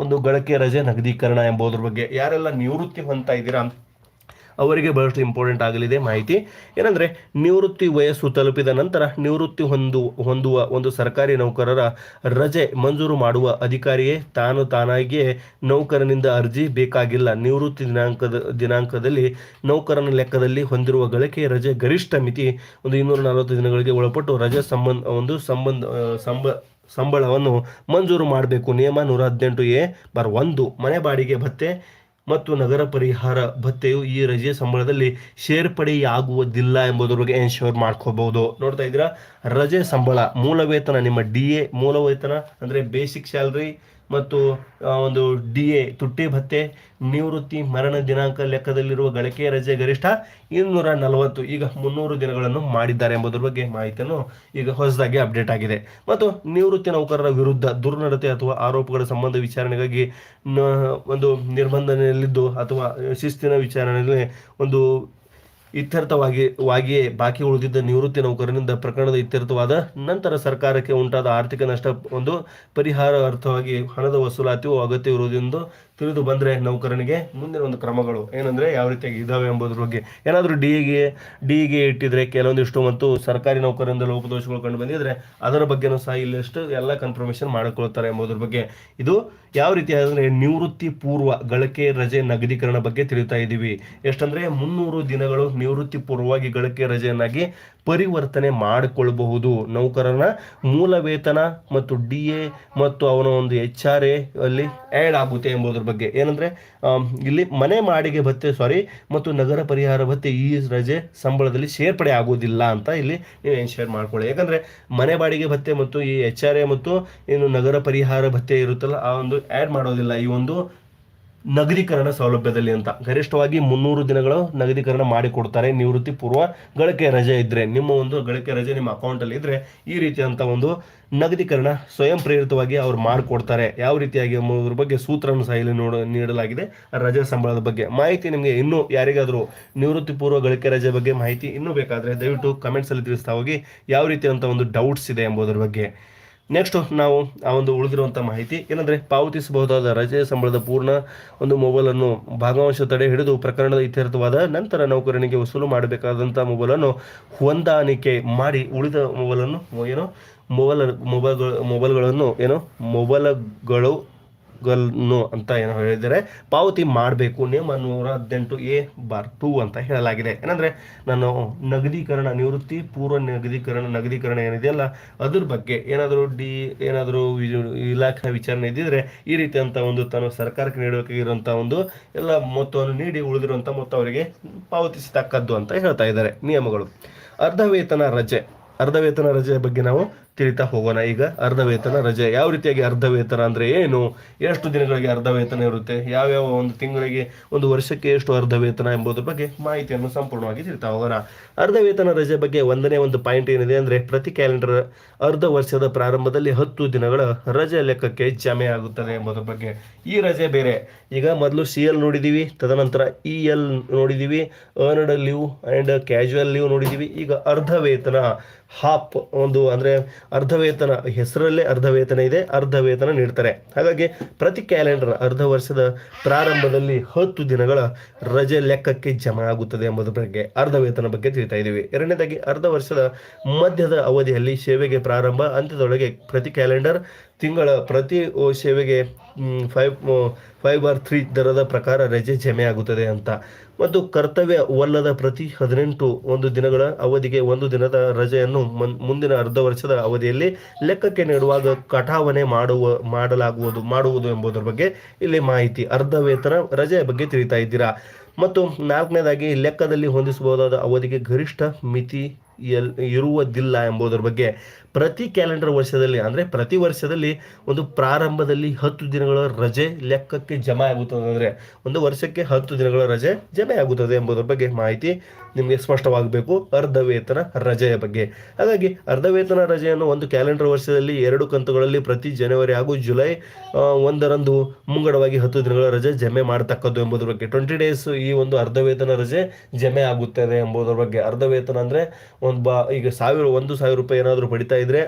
Speaker 1: ಗಳಿಕೆ ರಜೆ ನಗದೀಕರಣ ಎಂಬುದರ ಬಗ್ಗೆ ಯಾರೆಲ್ಲ ನಿವೃತ್ತಿ ಹೊಂದ್ತಾ ಇದ್ದೀರಾ ಅವರಿಗೆ ಬಹಳಷ್ಟು ಇಂಪಾರ್ಟೆಂಟ್ ಆಗಲಿದೆ ಮಾಹಿತಿ. ಏನಂದರೆ ನಿವೃತ್ತಿ ವಯಸ್ಸು ತಲುಪಿದ ನಂತರ ನಿವೃತ್ತಿ ಹೊಂದುವ ಒಂದು ಸರ್ಕಾರಿ ನೌಕರರ ರಜೆ ಮಂಜೂರು ಮಾಡುವ ಅಧಿಕಾರಿಯೇ ತಾನಾಗಿಯೇ ನೌಕರನಿಂದ ಅರ್ಜಿ ಬೇಕಾಗಿಲ್ಲ. ನಿವೃತ್ತಿ ದಿನಾಂಕದಲ್ಲಿ ನೌಕರನ ಲೆಕ್ಕದಲ್ಲಿ ಹೊಂದಿರುವ ಗಳಿಕೆ ರಜೆ ಗರಿಷ್ಠ ಮಿತಿ ಒಂದು 240 ದಿನಗಳಿಗೆ ಒಳಪಟ್ಟು ರಜೆ ಸಂಬಳವನ್ನು ಮಂಜೂರು ಮಾಡಬೇಕು. ನಿಯಮ 118(a)(1) ಮನೆ ಬಾಡಿಗೆ ಭತ್ಯೆ ಮತ್ತು ನಗರ ಪರಿಹಾರ ಭತ್ಯೆಯು ಈ ರಜೆ ಸಂಬಳದಲ್ಲಿ ಸೇರ್ಪಡೆಯಾಗುವುದಿಲ್ಲ ಎಂಬುದರ ಬಗ್ಗೆ ಎನ್ಶೋರ್ ಮಾಡ್ಕೋಬಹುದು. ನೋಡ್ತಾ ಇದ್ದೀರಾ, ರಜೆ ಸಂಬಳ, ಮೂಲ ವೇತನ, ನಿಮ್ಮ DA ಮೂಲ ವೇತನ ಅಂದರೆ ಬೇಸಿಕ್ ಸ್ಯಾಲ್ರಿ ಮತ್ತು ಒಂದು DA ತುಟ್ಟಿ ಭತ್ಯೆ, ನಿವೃತ್ತಿ ಮರಣ ದಿನಾಂಕ ಲೆಕ್ಕದಲ್ಲಿರುವ ಗಳಿಕೆ ರಜೆ ಗರಿಷ್ಠ 240, ಈಗ 300 ದಿನಗಳನ್ನು ಮಾಡಿದ್ದಾರೆ ಎಂಬುದರ ಬಗ್ಗೆ ಮಾಹಿತಿಯನ್ನು ಈಗ ಹೊಸದಾಗಿ ಅಪ್ಡೇಟ್ ಆಗಿದೆ. ಮತ್ತು ನಿವೃತ್ತಿ ನೌಕರರ ವಿರುದ್ಧ ದುರ್ನಡತೆ ಅಥವಾ ಆರೋಪಗಳ ಸಂಬಂಧ ವಿಚಾರಣೆಗಾಗಿ ಒಂದು ನಿರ್ಬಂಧನೆಯಲ್ಲಿದ್ದು ಅಥವಾ ಶಿಸ್ತಿನ ವಿಚಾರಣೆಯಲ್ಲಿ ಒಂದು ಇತ್ಯರ್ಥವಾಗಿಯೇ ಬಾಕಿ ಉಳಿದಿದ್ದ ನಿವೃತ್ತಿ ನೌಕರನಿಂದ ಪ್ರಕರಣದ ಇತ್ಯರ್ಥವಾದ ನಂತರ ಸರ್ಕಾರಕ್ಕೆ ಉಂಟಾದ ಆರ್ಥಿಕ ನಷ್ಟ ಒಂದು ಪರಿಹಾರ ಅರ್ಥವಾಗಿ ಹಣದ ವಸೂಲಾತಿಯು ಅಗತ್ಯವಿರುವುದೆಂದು ತಿಳಿದು ಬಂದರೆ ನೌಕರನಿಗೆ ಮುಂದಿನ ಒಂದು ಕ್ರಮಗಳು ಏನಂದರೆ ಯಾವ ರೀತಿಯಾಗಿ ಇದಾವೆ ಎಂಬುದರ ಬಗ್ಗೆ. ಏನಾದರೂ ಡಿಗೆ ಇಟ್ಟಿದ್ರೆ ಕೆಲವೊಂದಿಷ್ಟು ಮತ್ತು ಸರ್ಕಾರಿ ನೌಕರರಿಂದ ಲೋಪದೋಷಗಳು ಕಂಡು ಬಂದಿದ್ರೆ ಅದರ ಬಗ್ಗೆನೂ ಸಹ ಇಲ್ಲಿಷ್ಟು ಎಲ್ಲ ಕನ್ಫರ್ಮೇಷನ್ ಮಾಡಿಕೊಳ್ತಾರೆ ಎಂಬುದರ ಬಗ್ಗೆ. ಇದು ಯಾವ ರೀತಿ ಅಂದರೆ ನಿವೃತ್ತಿ ಪೂರ್ವ ಗಳಿಕೆ ರಜೆ ನಗದೀಕರಣ ಬಗ್ಗೆ ತಿಳಿತಾ ಇದ್ದೀವಿ. ಎಷ್ಟಂದರೆ 300 ದಿನಗಳು ನಿವೃತ್ತಿ ಪೂರ್ವವಾಗಿ ಗಳಿಕೆ ರಜೆಯನ್ನಾಗಿ ಪರಿವರ್ತನೆ ಮಾಡಿಕೊಳ್ಳಬಹುದು. ನೌಕರನ ಮೂಲ ವೇತನ ಮತ್ತು DA ಮತ್ತು ಅವನ ಒಂದು HRA ಅಲ್ಲಿ ಆ್ಯಡ್ ಆಗುತ್ತೆ ಎಂಬುದರ ಬಗ್ಗೆ. ಏನಂದರೆ ಇಲ್ಲಿ ಮನೆ ಬಾಡಿಗೆ ಭತ್ಯೆ ಮತ್ತು ನಗರ ಪರಿಹಾರ ಭತ್ಯೆ ಈ ರಜೆ ಸಂಬಳದಲ್ಲಿ ಸೇರ್ಪಡೆ ಆಗೋದಿಲ್ಲ ಅಂತ ಇಲ್ಲಿ ನೀವು ಎನ್ಶೋರ್ ಮಾಡ್ಕೊಳ್ಳಿ. ಯಾಕಂದರೆ ಮನೆ ಬಾಡಿಗೆ ಭತ್ಯೆ ಮತ್ತು ಈ HRA ಮತ್ತು ಏನು ನಗರ ಪರಿಹಾರ ಭತ್ಯೆ ಇರುತ್ತಲ್ಲ ಆ ಒಂದು ಆ್ಯಡ್ ಮಾಡೋದಿಲ್ಲ ಈ ಒಂದು ನಗದೀಕರಣ ಸೌಲಭ್ಯದಲ್ಲಿ ಅಂತ. ಗರಿಷ್ಠವಾಗಿ 300 ದಿನಗಳು ನಗದೀಕರಣ ಮಾಡಿಕೊಡ್ತಾರೆ ನಿವೃತ್ತಿ ಪೂರ್ವ ಗಳಿಕೆ ರಜೆ ಇದ್ದರೆ. ನಿಮ್ಮ ಒಂದು ಗಳಿಕೆ ರಜೆ ನಿಮ್ಮ ಅಕೌಂಟಲ್ಲಿ ಇದ್ದರೆ ಈ ರೀತಿಯಂಥ ಒಂದು ನಗದೀಕರಣ ಸ್ವಯಂ ಪ್ರೇರಿತವಾಗಿ ಅವ್ರು ಮಾಡಿಕೊಡ್ತಾರೆ. ಯಾವ ರೀತಿಯಾಗಿ ಎಂಬುದ್ರ ಬಗ್ಗೆ ಸೂತ್ರವನ್ನು ಸಹ ಇಲ್ಲಿ ನೀಡಲಾಗಿದೆ. ರಜೆ ಸಂಬಳದ ಬಗ್ಗೆ ಮಾಹಿತಿ ನಿಮಗೆ ಇನ್ನೂ ಯಾರಿಗಾದರೂ ನಿವೃತ್ತಿ ಪೂರ್ವ ಗಳಿಕೆ ರಜೆ ಬಗ್ಗೆ ಮಾಹಿತಿ ಇನ್ನೂ ಬೇಕಾದರೆ ದಯವಿಟ್ಟು ಕಮೆಂಟ್ಸಲ್ಲಿ ತಿಳಿಸ್ತಾ ಹೋಗಿ ಯಾವ ರೀತಿಯಂಥ ಒಂದು ಡೌಟ್ಸ್ ಇದೆ ಎಂಬುದರ ಬಗ್ಗೆ. ನೆಕ್ಸ್ಟ್ ನಾವು ಆ ಒಂದು ಉಳಿದಿರುವಂಥ ಮಾಹಿತಿ ಏನಂದರೆ ಪಾವತಿಸಬಹುದಾದ ರಜೆ ಸಂಬಳದ ಪೂರ್ಣ ಒಂದು ಮೊಬೈಲನ್ನು ಭಾಗವಂಶ ತಡೆ ಹಿಡಿದು ಪ್ರಕರಣದ ಇತ್ಯರ್ಥವಾದ ನಂತರ ನೌಕರನಿಗೆ ವಸೂಲು ಮಾಡಬೇಕಾದಂಥ ಮೊಬೈಲನ್ನು ಹೊಂದಾಣಿಕೆ ಮಾಡಿ ಉಳಿದ ಮೊಬೈಲನ್ನು ಮೊಬೈಲ್ಗಳು ಅಂತ ಏನೋ ಹೇಳಿದರೆ ಪಾವತಿ ಮಾಡಬೇಕು. ನಿಯಮ 118(a)(2) ಅಂತ ಹೇಳಲಾಗಿದೆ. ಏನಂದರೆ ನಾನು ನಿವೃತ್ತಿ ಪೂರ್ವ ನಗದೀಕರಣ ಏನಿದೆಯಲ್ಲ ಅದ್ರ ಬಗ್ಗೆ ಏನಾದರೂ ಇಲಾಖೆ ವಿಚಾರಣೆ ಇದ್ದಿದ್ರೆ ಈ ರೀತಿಯಂಥ ಒಂದು ತಾನು ಸರ್ಕಾರಕ್ಕೆ ನೀಡಬೇಕಾಗಿರುವಂಥ ಒಂದು ಎಲ್ಲ ಮೊತ್ತವನ್ನು ನೀಡಿ ಉಳಿದಿರುವಂಥ ಮೊತ್ತ ಅವರಿಗೆ ಪಾವತಿಸತಕ್ಕದ್ದು ಅಂತ ಹೇಳ್ತಾ ಇದ್ದಾರೆ ನಿಯಮಗಳು. ಅರ್ಧ ವೇತನ ರಜೆಯ ಬಗ್ಗೆ ನಾವು ತಿಳಿತಾ ಹೋಗೋಣ. ಈಗ ಅರ್ಧ ವೇತನ ರಜೆ ಯಾವ ರೀತಿಯಾಗಿ, ಅರ್ಧ ವೇತನ ಅಂದರೆ ಏನು, ಎಷ್ಟು ದಿನಗಳಿಗೆ ಅರ್ಧ ವೇತನ ಇರುತ್ತೆ, ಯಾವ್ಯಾವ ಒಂದು ತಿಂಗಳಿಗೆ ಒಂದು ವರ್ಷಕ್ಕೆ ಎಷ್ಟು ಅರ್ಧ ವೇತನ ಎಂಬುದರ ಬಗ್ಗೆ ಮಾಹಿತಿಯನ್ನು ಸಂಪೂರ್ಣವಾಗಿ ತಿಳಿತಾ ಹೋಗೋಣ. ಅರ್ಧ ವೇತನ ರಜೆ ಬಗ್ಗೆ ಒಂದನೇ ಒಂದು ಪಾಯಿಂಟ್ ಏನಿದೆ ಅಂದರೆ ಪ್ರತಿ ಕ್ಯಾಲೆಂಡರ್ ಅರ್ಧ ವರ್ಷದ ಪ್ರಾರಂಭದಲ್ಲಿ 10 ದಿನಗಳ ರಜೆ ಲೆಕ್ಕಕ್ಕೆ ಜಮೆ ಆಗುತ್ತದೆ ಎಂಬುದರ ಬಗ್ಗೆ. ಈ ರಜೆ ಬೇರೆ, ಈಗ ಮೊದಲು CL ನೋಡಿದ್ದೀವಿ, ತದನಂತರ EL ನೋಡಿದ್ದೀವಿ, earned leave and casual leave ನೋಡಿದ್ದೀವಿ. ಈಗ ಅರ್ಧ ವೇತನ ಹಾಫ್ ಒಂದು ಅಂದರೆ ಅರ್ಧ ವೇತನ, ಹೆಸರಲ್ಲೇ ಅರ್ಧ ವೇತನ ಇದೆ, ಅರ್ಧ ವೇತನ ನೀಡ್ತಾರೆ. ಹಾಗಾಗಿ ಪ್ರತಿ ಕ್ಯಾಲೆಂಡರ್ ಅರ್ಧ ವರ್ಷದ ಪ್ರಾರಂಭದಲ್ಲಿ 10 ದಿನಗಳ ರಜೆ ಲೆಕ್ಕಕ್ಕೆ ಜಮಾ ಆಗುತ್ತದೆ ಎಂಬುದರ ಬಗ್ಗೆ ಅರ್ಧ ವೇತನ ಬಗ್ಗೆ ತಿಳಿತಾ ಇದ್ದೀವಿ. ಎರಡನೇದಾಗಿ ಅರ್ಧ ವರ್ಷದ ಮಧ್ಯದ ಅವಧಿಯಲ್ಲಿ ಸೇವೆಗೆ ಪ್ರಾರಂಭ ಅಂತ್ಯದೊಳಗೆ ಪ್ರತಿ ಕ್ಯಾಲೆಂಡರ್ ತಿಂಗಳ ಪ್ರತಿ ಸೇವೆಗೆ 5/3 ದರದ ಪ್ರಕಾರ ರಜೆ ಜಮೆ ಆಗುತ್ತದೆ ಅಂತ. ಮತ್ತು ಕರ್ತವ್ಯವಲ್ಲದ ಪ್ರತಿ 18 ದಿನಗಳ ಅವಧಿಗೆ 1 ದಿನದ ರಜೆಯನ್ನು ಮುಂದಿನ ಅರ್ಧ ವರ್ಷದ ಅವಧಿಯಲ್ಲಿ ಲೆಕ್ಕಕ್ಕೆ ನೀಡುವಾಗ ಕಟಾವಣೆ ಮಾಡುವುದು ಎಂಬುದರ ಬಗ್ಗೆ ಇಲ್ಲಿ ಮಾಹಿತಿ ಅರ್ಧ ವೇತನ ರಜೆಯ ಬಗ್ಗೆ ತಿಳಿತಾ ಇದ್ದೀರಾ. ಮತ್ತು ನಾಲ್ಕನೇದಾಗಿ ಲೆಕ್ಕದಲ್ಲಿ ಹೊಂದಿಸಬಹುದಾದ ಅವಧಿಗೆ ಗರಿಷ್ಠ ಮಿತಿ ಇರುವುದಿಲ್ಲ ಎಂಬುದರ ಬಗ್ಗೆ. ಪ್ರತಿ ಕ್ಯಾಲೆಂಡರ್ ವರ್ಷದಲ್ಲಿ ಅಂದರೆ ಪ್ರತಿ ವರ್ಷದಲ್ಲಿ ಒಂದು ಪ್ರಾರಂಭದಲ್ಲಿ 10 ದಿನಗಳ ರಜೆ ಲೆಕ್ಕಕ್ಕೆ ಜಮೆ ಆಗುತ್ತದೆ. ಅಂದರೆ ಒಂದು ವರ್ಷಕ್ಕೆ 10 ದಿನಗಳ ರಜೆ ಜಮೆ ಆಗುತ್ತದೆ ಎಂಬುದರ ಬಗ್ಗೆ ಮಾಹಿತಿ ನಿಮಗೆ ಸ್ಪಷ್ಟವಾಗಬೇಕು ಅರ್ಧ ವೇತನ ರಜೆಯ ಬಗ್ಗೆ. ಹಾಗಾಗಿ ಅರ್ಧ ವೇತನ ರಜೆಯನ್ನು ಒಂದು ಕ್ಯಾಲೆಂಡರ್ ವರ್ಷದಲ್ಲಿ 2 ಕಂತುಗಳಲ್ಲಿ ಪ್ರತಿ ಜನವರಿ ಹಾಗೂ ಜುಲೈ 1ರಂದು ಮುಂಗಡವಾಗಿ 10 ದಿನಗಳ ರಜೆ ಜಮೆ ಮಾಡತಕ್ಕದ್ದು ಎಂಬುದರ ಬಗ್ಗೆ. 20 ಡೇಸ್ ಈ ಒಂದು ಅರ್ಧ ವೇತನ ರಜೆ ಜಮೆ ಆಗುತ್ತದೆ ಎಂಬುದರ ಬಗ್ಗೆ. ಅರ್ಧ ವೇತನ ಅಂದರೆ ಈಗ 1,000 ರೂಪಾಯಿ ಏನಾದರೂ ಪಡಿತಾ ಇದ್ರೆ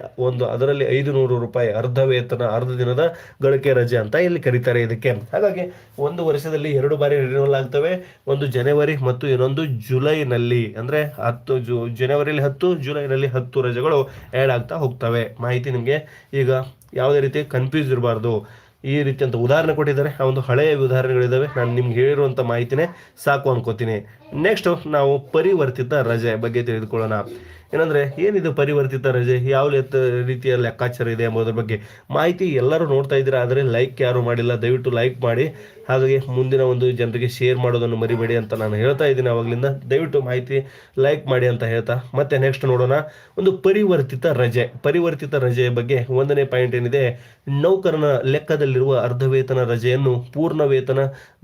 Speaker 1: ಅದರಲ್ಲಿ 500 ರೂಪಾಯಿ ಅರ್ಧ ವೇತನ, ಅರ್ಧ ದಿನದ ಗಳಿಕೆ ರಜೆ ಅಂತ ಇಲ್ಲಿ ಕರೀತಾರೆ ಇದಕ್ಕೆ. ಹಾಗಾಗಿ ಒಂದು ವರ್ಷದಲ್ಲಿ 2 ಬಾರಿ ರಿನ್ಯೂವಲ್ ಆಗ್ತವೆ, ಒಂದು ಜನವರಿ ಮತ್ತು ಇನ್ನೊಂದು ಜುಲೈನಲ್ಲಿ. ಅಂದ್ರೆ 10 ಜನವರಿಯಲ್ಲಿ 10, ಜುಲೈನಲ್ಲಿ 10 ರಜೆಗಳು ಆ್ಯಡ್ ಆಗ್ತಾ ಹೋಗ್ತವೆ. ಮಾಹಿತಿ ನಿಮಗೆ ಈಗ ಯಾವುದೇ ರೀತಿ ಕನ್ಫ್ಯೂಸ್ ಇರಬಾರ್ದು. ಈ ರೀತಿ ಅಂತ ಉದಾಹರಣೆ ಕೊಟ್ಟಿದ್ದಾರೆ, ಆ ಒಂದು ಹಳೆಯ ಉದಾಹರಣೆಗಳಿದ್ದಾವೆ. ನಾನು ನಿಮ್ಗೆ ಹೇಳಿರುವಂಥ ಮಾಹಿತಿನೇ ಸಾಕು ಅನ್ಕೋತೀನಿ. ನೆಕ್ಸ್ಟ್ ನಾವು ಪರಿವರ್ತಿತ ರಜೆ ಬಗ್ಗೆ ತಿಳಿದುಕೊಳ್ಳೋಣ. ಏನಂದ್ರೆ ಏನಿದು ಪರಿವರ್ತಿತ ರಜೆ, ಯಾವ ರೀತಿಯ ಲೆಕ್ಕಾಚಾರ ಇದೆ ಎಂಬುದರ ಬಗ್ಗೆ ಮಾಹಿತಿ ಎಲ್ಲರೂ ನೋಡ್ತಾ ಇದ್ದೀರಾ. ಆದರೆ ಲೈಕ್ ಯಾರು ಮಾಡಿಲ್ಲ, ದಯವಿಟ್ಟು ಲೈಕ್ ಮಾಡಿ. ಹಾಗಾಗಿ ಮುಂದಿನ ಒಂದು ಜನರಿಗೆ ಶೇರ್ ಮಾಡೋದನ್ನು ಮರಿಬೇಡಿ ಅಂತ ನಾನು ಹೇಳ್ತಾ ಇದ್ದೀನಿ ಆವಾಗಲಿಂದ. ದಯವಿಟ್ಟು ಮಾಹಿತಿ ಲೈಕ್ ಮಾಡಿ ಅಂತ ಹೇಳ್ತಾ ಮತ್ತೆ ನೆಕ್ಸ್ಟ್ ನೋಡೋಣ. ಒಂದು ಪರಿವರ್ತಿತ ರಜೆ. ಪರಿವರ್ತಿತ ರಜೆಯ ಬಗ್ಗೆ 1ನೇ ಪಾಯಿಂಟ್ ಏನಿದೆ, ನೌಕರನ ಲೆಕ್ಕದಲ್ಲಿರುವ ಅರ್ಧ ವೇತನ ರಜೆಯನ್ನು ಪೂರ್ಣ ವೇತನ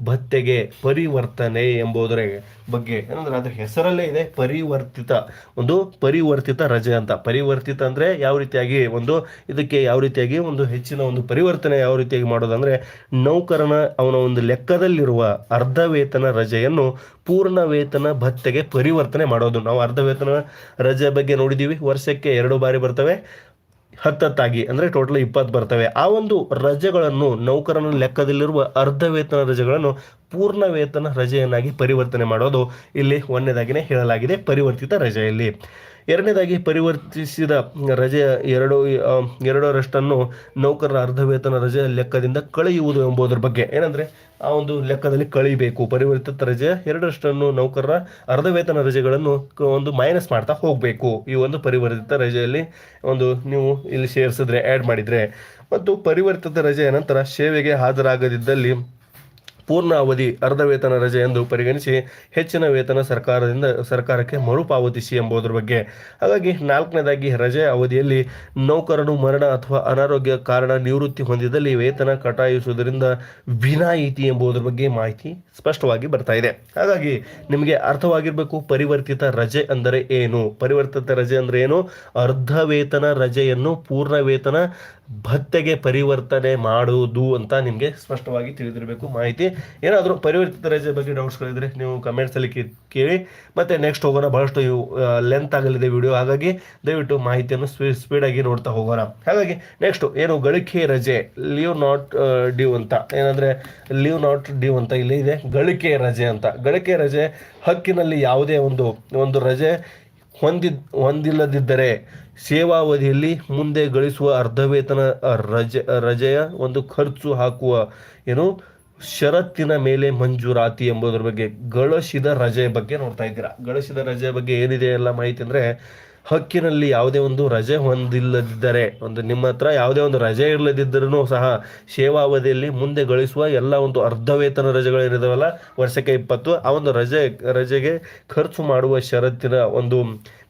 Speaker 1: ಭತ್ಯೆಗೆ ಪರಿವರ್ತನೆ ಎಂಬುದರ ಬಗ್ಗೆ. ಏನಂದ್ರೆ ಅದ್ರ ಹೆಸರಲ್ಲೇ ಇದೆ ಪರಿವರ್ತಿತ ರಜೆ ಅಂತ. ಪರಿವರ್ತಿತ ಅಂದ್ರೆ ಯಾವ ರೀತಿಯಾಗಿ ಇದಕ್ಕೆ ಯಾವ ರೀತಿಯಾಗಿ ಹೆಚ್ಚಿನ ಪರಿವರ್ತನೆ ಯಾವ ರೀತಿಯಾಗಿ ಮಾಡೋದಂದ್ರೆ, ನೌಕರನ ಅವನ ಲೆಕ್ಕದಲ್ಲಿರುವ ಅರ್ಧ ವೇತನ ರಜೆಯನ್ನು ಪೂರ್ಣ ವೇತನ ಭತ್ಯೆಗೆ ಪರಿವರ್ತನೆ ಮಾಡೋದು. ನಾವು ಅರ್ಧ ವೇತನ ರಜೆ ಬಗ್ಗೆ ನೋಡಿದೀವಿ, ವರ್ಷಕ್ಕೆ 2 ಬಾರಿ ಬರ್ತವೆ, 10 ಅಂದ್ರೆ ಟೋಟಲ್ 20 ಬರ್ತವೆ. ಆ ರಜೆಗಳನ್ನು, ನೌಕರನ ಲೆಕ್ಕದಲ್ಲಿರುವ ಅರ್ಧ ವೇತನ ರಜೆಗಳನ್ನು ಪೂರ್ಣ ವೇತನ ರಜೆಯನ್ನಾಗಿ ಪರಿವರ್ತನೆ ಮಾಡೋದು ಇಲ್ಲಿ 1ನೇದಾಗಿನೇ ಹೇಳಲಾಗಿದೆ ಪರಿವರ್ತಿತ ರಜೆಯಲ್ಲಿ. 2ನೇದಾಗಿ ಪರಿವರ್ತಿಸಿದ ರಜೆಯ 2ರಷ್ಟನ್ನು ನೌಕರರ ಅರ್ಧ ವೇತನ ರಜೆಯ ಲೆಕ್ಕದಿಂದ ಕಳೆಯುವುದು ಎಂಬುದರ ಬಗ್ಗೆ. ಏನಂದ್ರೆ ಆ ಲೆಕ್ಕದಲ್ಲಿ ಕಳಿಬೇಕು. ಪರಿವರ್ತಿತ ರಜೆಯ 2ರಷ್ಟನ್ನು ನೌಕರರ ಅರ್ಧ ವೇತನ ರಜೆಗಳನ್ನು ಮೈನಸ್ ಮಾಡ್ತಾ ಹೋಗಬೇಕು. ಈ ಪರಿವರ್ತಿತ ರಜೆಯಲ್ಲಿ ನೀವು ಇಲ್ಲಿ ಸೇರಿಸಿದ್ರೆ, ಆ್ಯಡ್ ಮಾಡಿದ್ರೆ. ಮತ್ತು ಪರಿವರ್ತಿತ ರಜೆಯ ನಂತರ ಸೇವೆಗೆ ಹಾಜರಾಗದಿದ್ದಲ್ಲಿ ಪೂರ್ಣ ಅವಧಿ ಅರ್ಧ ವೇತನ ರಜೆ ಎಂದು ಪರಿಗಣಿಸಿ ಹೆಚ್ಚಿನ ವೇತನ ಸರ್ಕಾರಕ್ಕೆ ಮರುಪಾವತಿಸಿ ಎಂಬುದರ ಬಗ್ಗೆ. ಹಾಗಾಗಿ 4ನೇದಾಗಿ ರಜೆ ಅವಧಿಯಲ್ಲಿ ನೌಕರನು ಮರಣ ಅಥವಾ ಅನಾರೋಗ್ಯ ಕಾರಣ ನಿವೃತ್ತಿ ಹೊಂದಿದಲ್ಲಿ ವೇತನ ಕಟಾಯಿಸುವುದರಿಂದ ವಿನಾಯಿತಿ ಎಂಬುದರ ಬಗ್ಗೆ ಮಾಹಿತಿ ಸ್ಪಷ್ಟವಾಗಿ ಬರ್ತಾ ಇದೆ. ಹಾಗಾಗಿ ನಿಮಗೆ ಅರ್ಥವಾಗಿರಬೇಕು ಪರಿವರ್ತಿತ ರಜೆ ಅಂದರೆ ಏನು. ಪರಿವರ್ತಿತ ರಜೆ ಅಂದ್ರೆ ಏನು? ಅರ್ಧ ವೇತನ ರಜೆಯನ್ನು ಪೂರ್ಣ ವೇತನ ಭತ್ಯೆಗೆ ಪರಿವರ್ತನೆ ಮಾಡುವುದು ಅಂತ ನಿಮಗೆ ಸ್ಪಷ್ಟವಾಗಿ ತಿಳಿದಿರಬೇಕು ಮಾಹಿತಿ. ಏನಾದರೂ ಪರಿವರ್ತಿತ ರಜೆ ಬಗ್ಗೆ ಡೌಟ್ಸ್ಗಳಿದ್ರೆ ನೀವು ಕಮೆಂಟ್ಸಲ್ಲಿ ಕೇಳಿ. ಮತ್ತೆ ನೆಕ್ಸ್ಟ್ ಹೋಗೋಣ. ಬಹಳಷ್ಟು ಲೆಂತ್ ಆಗಲಿದೆ ವಿಡಿಯೋ, ಹಾಗಾಗಿ ದಯವಿಟ್ಟು ಮಾಹಿತಿಯನ್ನು ಸ್ಪೀಡಾಗಿ ನೋಡ್ತಾ ಹೋಗೋಣ. ಹಾಗಾಗಿ ನೆಕ್ಸ್ಟ್ ಏನು, ಗಳಿಕೆ ರಜೆ, ಲೀವ್ ನಾಟ್ ಡ್ಯೂ ಅಂತ. ಏನಂದ್ರೆ ಲೀವ್ ನಾಟ್ ಡ್ಯೂ ಅಂತ ಇಲ್ಲಿ ಇದೆ, ಗಳಿಕೆ ರಜೆ ಅಂತ. ಗಳಿಕೆ ರಜೆ ಹಕ್ಕಿನಲ್ಲಿ ಯಾವುದೇ ಒಂದು ರಜೆ ಹೊಂದಿಲ್ಲದಿದ್ದರೆ ಸೇವಾವಧಿಯಲ್ಲಿ ಮುಂದೆ ಗಳಿಸುವ ಅರ್ಧ ವೇತನ ರಜೆಯ ಖರ್ಚು ಹಾಕುವ ಷರತ್ತಿನ ಮೇಲೆ ಮಂಜೂರಾತಿ ಎಂಬುದರ ಬಗ್ಗೆ. ಗಳಿಸಿದ ರಜೆ ಬಗ್ಗೆ ನೋಡ್ತಾ ಇದ್ದೀರಾ. ಗಳಿಸಿದ ರಜೆ ಬಗ್ಗೆ ಏನಿದೆ ಎಲ್ಲ ಮಾಹಿತಿ ಅಂದ್ರೆ, ಹಕ್ಕಿನಲ್ಲಿ ಯಾವುದೇ ರಜೆ ಹೊಂದಿಲ್ಲದಿದ್ದರೆ, ನಿಮ್ಮ ಹತ್ರ ಯಾವುದೇ ರಜೆ ಇರಲದಿದ್ದರೂ ಸಹ ಸೇವಾವಧಿಯಲ್ಲಿ ಮುಂದೆ ಗಳಿಸುವ ಎಲ್ಲ ಅರ್ಧ ವೇತನ ರಜೆಗಳೇನಿದಾವಲ್ಲ, ವರ್ಷಕ್ಕೆ 20, ಆ ರಜೆಗೆ ಖರ್ಚು ಮಾಡುವ ಷರತ್ತಿನ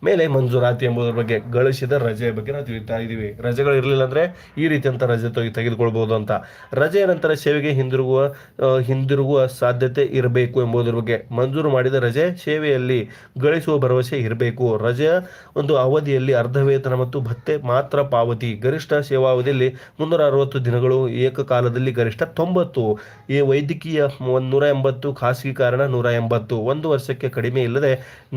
Speaker 1: ಮೇಲೆ ಮಂಜೂರಾತಿ ಎಂಬುದರ ಬಗ್ಗೆ. ಗಳಿಸಿದ ರಜೆಯ ಬಗ್ಗೆ ನಾವು ತಿಳಿತಾ ಇದ್ದೀವಿ. ರಜೆಗಳು ಇರಲಿಲ್ಲ ಅಂದ್ರೆ ಈ ರೀತಿಯಂತ ರಜೆ ತೆಗೆದುಕೊಳ್ಬಹುದು ಅಂತ. ರಜೆಯ ನಂತರ ಸೇವೆಗೆ ಹಿಂದಿರುಗುವ ಸಾಧ್ಯತೆ ಇರಬೇಕು ಎಂಬುದರ ಬಗ್ಗೆ. ಮಂಜೂರು ಮಾಡಿದ ರಜೆ ಸೇವೆಯಲ್ಲಿ ಗಳಿಸುವ ಭರವಸೆ ಇರಬೇಕು. ರಜೆಯ ಅವಧಿಯಲ್ಲಿ ಅರ್ಧ ವೇತನ ಮತ್ತು ಭತ್ಯೆ ಮಾತ್ರ ಪಾವತಿ. ಗರಿಷ್ಠ ಸೇವಾವಧಿಯಲ್ಲಿ 360 ದಿನಗಳು, ಏಕಕಾಲದಲ್ಲಿ ಗರಿಷ್ಠ 90, ಈ ವೈದ್ಯಕೀಯ 180, ಖಾಸಗಿ ಕಾರಣ 180, 1 ವರ್ಷಕ್ಕೆ ಕಡಿಮೆ ಇಲ್ಲದೆ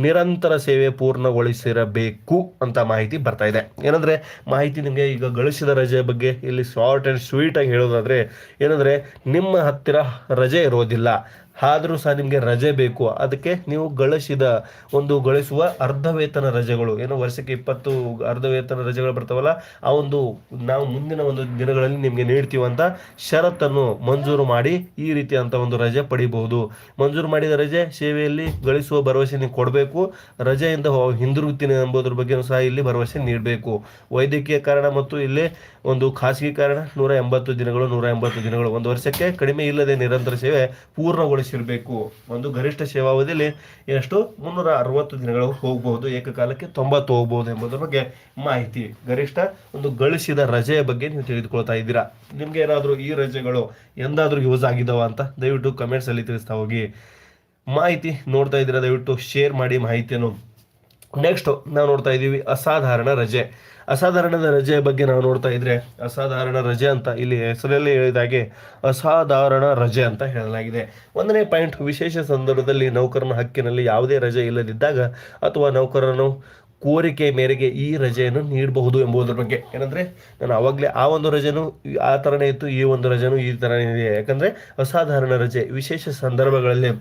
Speaker 1: ನಿರಂತರ ಸೇವೆ ಪೂರ್ಣಗೊಳಿಸಿರಬೇಕು ಅಂತ ಮಾಹಿತಿ ಬರ್ತಾ ಇದೆ. ಏನಂದ್ರೆ ಮಾಹಿತಿ ನಿಮಗೆ ಈಗ ಗಳಿಸಿದ ರಜೆ ಬಗ್ಗೆ ಇಲ್ಲಿ ಶಾರ್ಟ್ ಅಂಡ್ ಸ್ವೀಟ್ ಆಗಿ ಹೇಳೋದಾದ್ರೆ, ಏನಂದ್ರೆ ನಿಮ್ಮ ಹತ್ತಿರ ರಜೆ ಇರೋದಿಲ್ಲ, ಆದರೂ ಸಹ ನಿಮಗೆ ರಜೆ ಬೇಕು. ಅದಕ್ಕೆ ನೀವು ಗಳಿಸುವ ಅರ್ಧ ವೇತನ ರಜೆಗಳು, ವರ್ಷಕ್ಕೆ 20 ಅರ್ಧ ವೇತನ ರಜೆಗಳು ಬರ್ತಾವಲ್ಲ, ಆ ನಾವು ಮುಂದಿನ ದಿನಗಳಲ್ಲಿ ನಿಮಗೆ ನೀಡ್ತೀವಂತ ಷರತ್ತನ್ನು ಮಂಜೂರು ಮಾಡಿ ಈ ರೀತಿಯಂತ ರಜೆ ಪಡಿಬಹುದು. ಮಂಜೂರು ಮಾಡಿದ ರಜೆ ಸೇವೆಯಲ್ಲಿ ಗಳಿಸುವ ಭರವಸೆ ನೀವು ಕೊಡಬೇಕು. ರಜೆಯಿಂದ ಹಿಂದಿರುಗುತ್ತೀನಿ ಎಂಬುದರ ಬಗ್ಗೆ ಸಹ ಇಲ್ಲಿ ಭರವಸೆ ನೀಡಬೇಕು. ವೈದ್ಯಕೀಯ ಕಾರಣ ಮತ್ತು ಇಲ್ಲಿ ಖಾಸಗಿ ಕಾರಣ 180 ದಿನಗಳು, 180 ದಿನಗಳು, 1 ವರ್ಷಕ್ಕೆ ಕಡಿಮೆ ಇಲ್ಲದೆ ನಿರಂತರ ಸೇವೆ ಪೂರ್ಣಗೊಳಿಸಿರಬೇಕು. ಗರಿಷ್ಠ ಸೇವಾವಧಿಯಲ್ಲಿ ಎಷ್ಟು 360 ದಿನಗಳು ಹೋಗಬಹುದು, ಏಕಕಾಲಕ್ಕೆ 90 ಹೋಗಬಹುದು ಎಂಬುದರ ಬಗ್ಗೆ ಮಾಹಿತಿ. ಗರಿಷ್ಠ ಗಳಿಸಿದ ರಜೆಯ ಬಗ್ಗೆ ನೀವು ತಿಳಿದುಕೊಳ್ತಾ ಇದ್ದೀರಾ. ನಿಮ್ಗೆ ಏನಾದರೂ ಈ ರಜೆಗಳು ಎಂದಾದ್ರೂ ಯೂಸ್ ಆಗಿದಾವ ಅಂತ ದಯವಿಟ್ಟು ಕಮೆಂಟ್ಸ್ ಅಲ್ಲಿ ತಿಳಿಸ್ತಾ ಹೋಗಿ. ಮಾಹಿತಿ ನೋಡ್ತಾ ಇದ್ದೀರಾ, ದಯವಿಟ್ಟು ಶೇರ್ ಮಾಡಿ ಮಾಹಿತಿಯನ್ನು. ನೆಕ್ಸ್ಟ್ ನಾವು ನೋಡ್ತಾ ಇದ್ದೀವಿ ಅಸಾಧಾರಣ ರಜೆ. ಅಸಾಧಾರಣ ರಜೆಯ ಬಗ್ಗೆ ನಾವು ನೋಡ್ತಾ ಇದ್ರೆ, ಅಸಾಧಾರಣ ರಜೆ ಅಂತ ಇಲ್ಲಿ ಹೆಸರಲ್ಲಿ ಹೇಳಿದಾಗೆ ಅಸಾಧಾರಣ ರಜೆ ಅಂತ ಹೇಳಲಾಗಿದೆ. 1ನೇ ಪಾಯಿಂಟ್, ವಿಶೇಷ ಸಂದರ್ಭದಲ್ಲಿ ನೌಕರನ ಹಕ್ಕಿನಲ್ಲಿ ಯಾವುದೇ ರಜೆ ಇಲ್ಲದಿದ್ದಾಗ ಅಥವಾ ನೌಕರನು ಕೋರಿಕೆ ಮೇರೆಗೆ ಈ ರಜೆಯನ್ನು ನೀಡಬಹುದು ಎಂಬುದರ ಬಗ್ಗೆ. ಏನಂದ್ರೆ ನಾನು ಆವಾಗಲೇ ಆ ಒಂದು ರಜೆನೂ ಆ ಥರನೇ ಇತ್ತು, ಈ ಒಂದು ರಜೆನೂ ಈ ಥರನೇ ಇದೆ. ಯಾಕಂದ್ರೆ ಅಸಾಧಾರಣ ರಜೆ ವಿಶೇಷ ಸಂದರ್ಭಗಳಲ್ಲಿ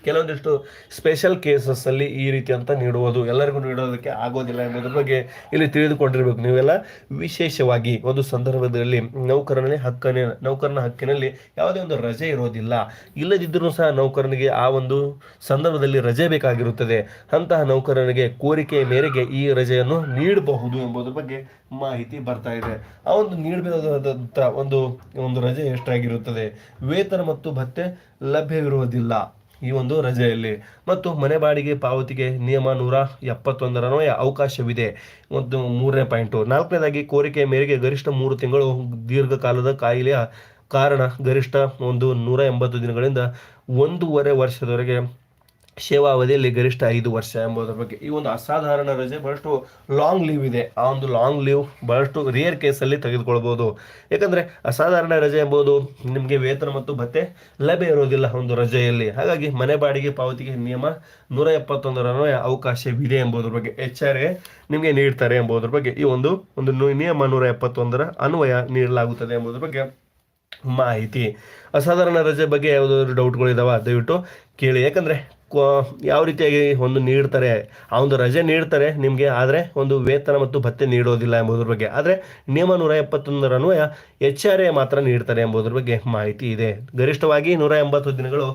Speaker 1: ಕೆಲವೊಂದಿಷ್ಟು ಸ್ಪೆಷಲ್ ಕೇಸಸ್ಸಲ್ಲಿ ಈ ರೀತಿ ಅಂತ ನೀಡುವುದು, ಎಲ್ಲರಿಗೂ ನೀಡೋದಕ್ಕೆ ಆಗೋದಿಲ್ಲ ಎಂಬುದರ ಬಗ್ಗೆ ಇಲ್ಲಿ ತಿಳಿದುಕೊಂಡಿರ್ಬೇಕು ನೀವೆಲ್ಲ. ವಿಶೇಷವಾಗಿ ಒಂದು ಸಂದರ್ಭದಲ್ಲಿ ನೌಕರನ ಹಕ್ಕಿನಲ್ಲಿ ಯಾವುದೇ ಒಂದು ರಜೆ ಇರೋದಿಲ್ಲ. ಇಲ್ಲದಿದ್ದರೂ ಸಹ ನೌಕರನಿಗೆ ಆ ಒಂದು ಸಂದರ್ಭದಲ್ಲಿ ರಜೆ ಬೇಕಾಗಿರುತ್ತದೆ. ಅಂತಹ ನೌಕರನಿಗೆ ಕೋರಿಕೆ ಮೇರೆಗೆ ಈ ರಜೆಯನ್ನು ನೀಡಬಹುದು ಎಂಬುದರ ಬಗ್ಗೆ ಮಾಹಿತಿ ಬರ್ತಾ ಇದೆ. ಆ ಒಂದು ನೀಡಬೇಕಾದಂಥ ಒಂದು ರಜೆ ಎಷ್ಟಾಗಿರುತ್ತದೆ, ವೇತನ ಮತ್ತು ಭತ್ಯೆ ಲಭ್ಯವಿರುವುದಿಲ್ಲ ಈ ಒಂದು ರಜೆಯಲ್ಲಿ, ಮತ್ತು ಮನೆ ಬಾಡಿಗೆ ಪಾವತಿಗೆ ನಿಯಮ 171 ಅವಕಾಶವಿದೆ. ಒಂದು 3ನೇ ಪಾಯಿಂಟು. 4ನೇದಾಗಿ ಕೋರಿಕೆ ಮೇರೆಗೆ ಗರಿಷ್ಠ 3 ತಿಂಗಳು ದೀರ್ಘಕಾಲದ ಕಾಯಿಲೆಯ ಕಾರಣ ಗರಿಷ್ಠ 180 ದಿನಗಳಿಂದ 1.5 ವರ್ಷದವರೆಗೆ ಸೇವಾ ಅವಧಿಯಲ್ಲಿ ಗರಿಷ್ಠ 5 ವರ್ಷ ಎಂಬುದರ ಬಗ್ಗೆ. ಈ ಒಂದು ಅಸಾಧಾರಣ ರಜೆ ಬಹಳಷ್ಟು ಲಾಂಗ್ ಲೀವ್ ಇದೆ. ಆ ಒಂದು ಲಾಂಗ್ ಲೀವ್ ಬಹಳಷ್ಟು ರೇರ್ ಕೇಸಲ್ಲಿ ತೆಗೆದುಕೊಳ್ಬೋದು. ಯಾಕಂದರೆ ಅಸಾಧಾರಣ ರಜೆ ಎಂಬುದು ನಿಮಗೆ ವೇತನ ಮತ್ತು ಭತ್ಯೆ ಲಭ್ಯ ಇರೋದಿಲ್ಲ ಒಂದು ರಜೆಯಲ್ಲಿ. ಹಾಗಾಗಿ ಮನೆ ಬಾಡಿಗೆ ಪಾವತಿಗೆ ನಿಯಮ 171 ಅವಕಾಶವಿದೆ ಎಂಬುದರ ಬಗ್ಗೆ HR ನಿಮಗೆ ನೀಡ್ತಾರೆ ಎಂಬುದರ ಬಗ್ಗೆ ಈ ಒಂದು ನಿಯಮ 171 ಅನ್ವಯ ನೀಡಲಾಗುತ್ತದೆ ಎಂಬುದರ ಬಗ್ಗೆ ಮಾಹಿತಿ. ಅಸಾಧಾರಣ ರಜೆ ಬಗ್ಗೆ ಯಾವುದಾದ್ರು ಡೌಟ್ಗಳಿದಾವ ದಯವಿಟ್ಟು ಕೇಳಿ. ಯಾಕಂದರೆ ಯಾವ ರೀತಿಯಾಗಿ ಒಂದು ನೀಡ್ತಾರೆ, ಆ ಒಂದು ರಜೆ ನೀಡ್ತಾರೆ ನಿಮಗೆ, ಆದರೆ ಒಂದು ವೇತನ ಮತ್ತು ಭತ್ಯೆ ನೀಡೋದಿಲ್ಲ ಎಂಬುದರ ಬಗ್ಗೆ. ಆದರೆ ನಿಯಮ 171 ಅನ್ವಯ HR ಮಾತ್ರ ನೀಡ್ತಾರೆ ಎಂಬುದರ ಬಗ್ಗೆ ಮಾಹಿತಿ ಇದೆ. ಗರಿಷ್ಠವಾಗಿ 180 ದಿನಗಳು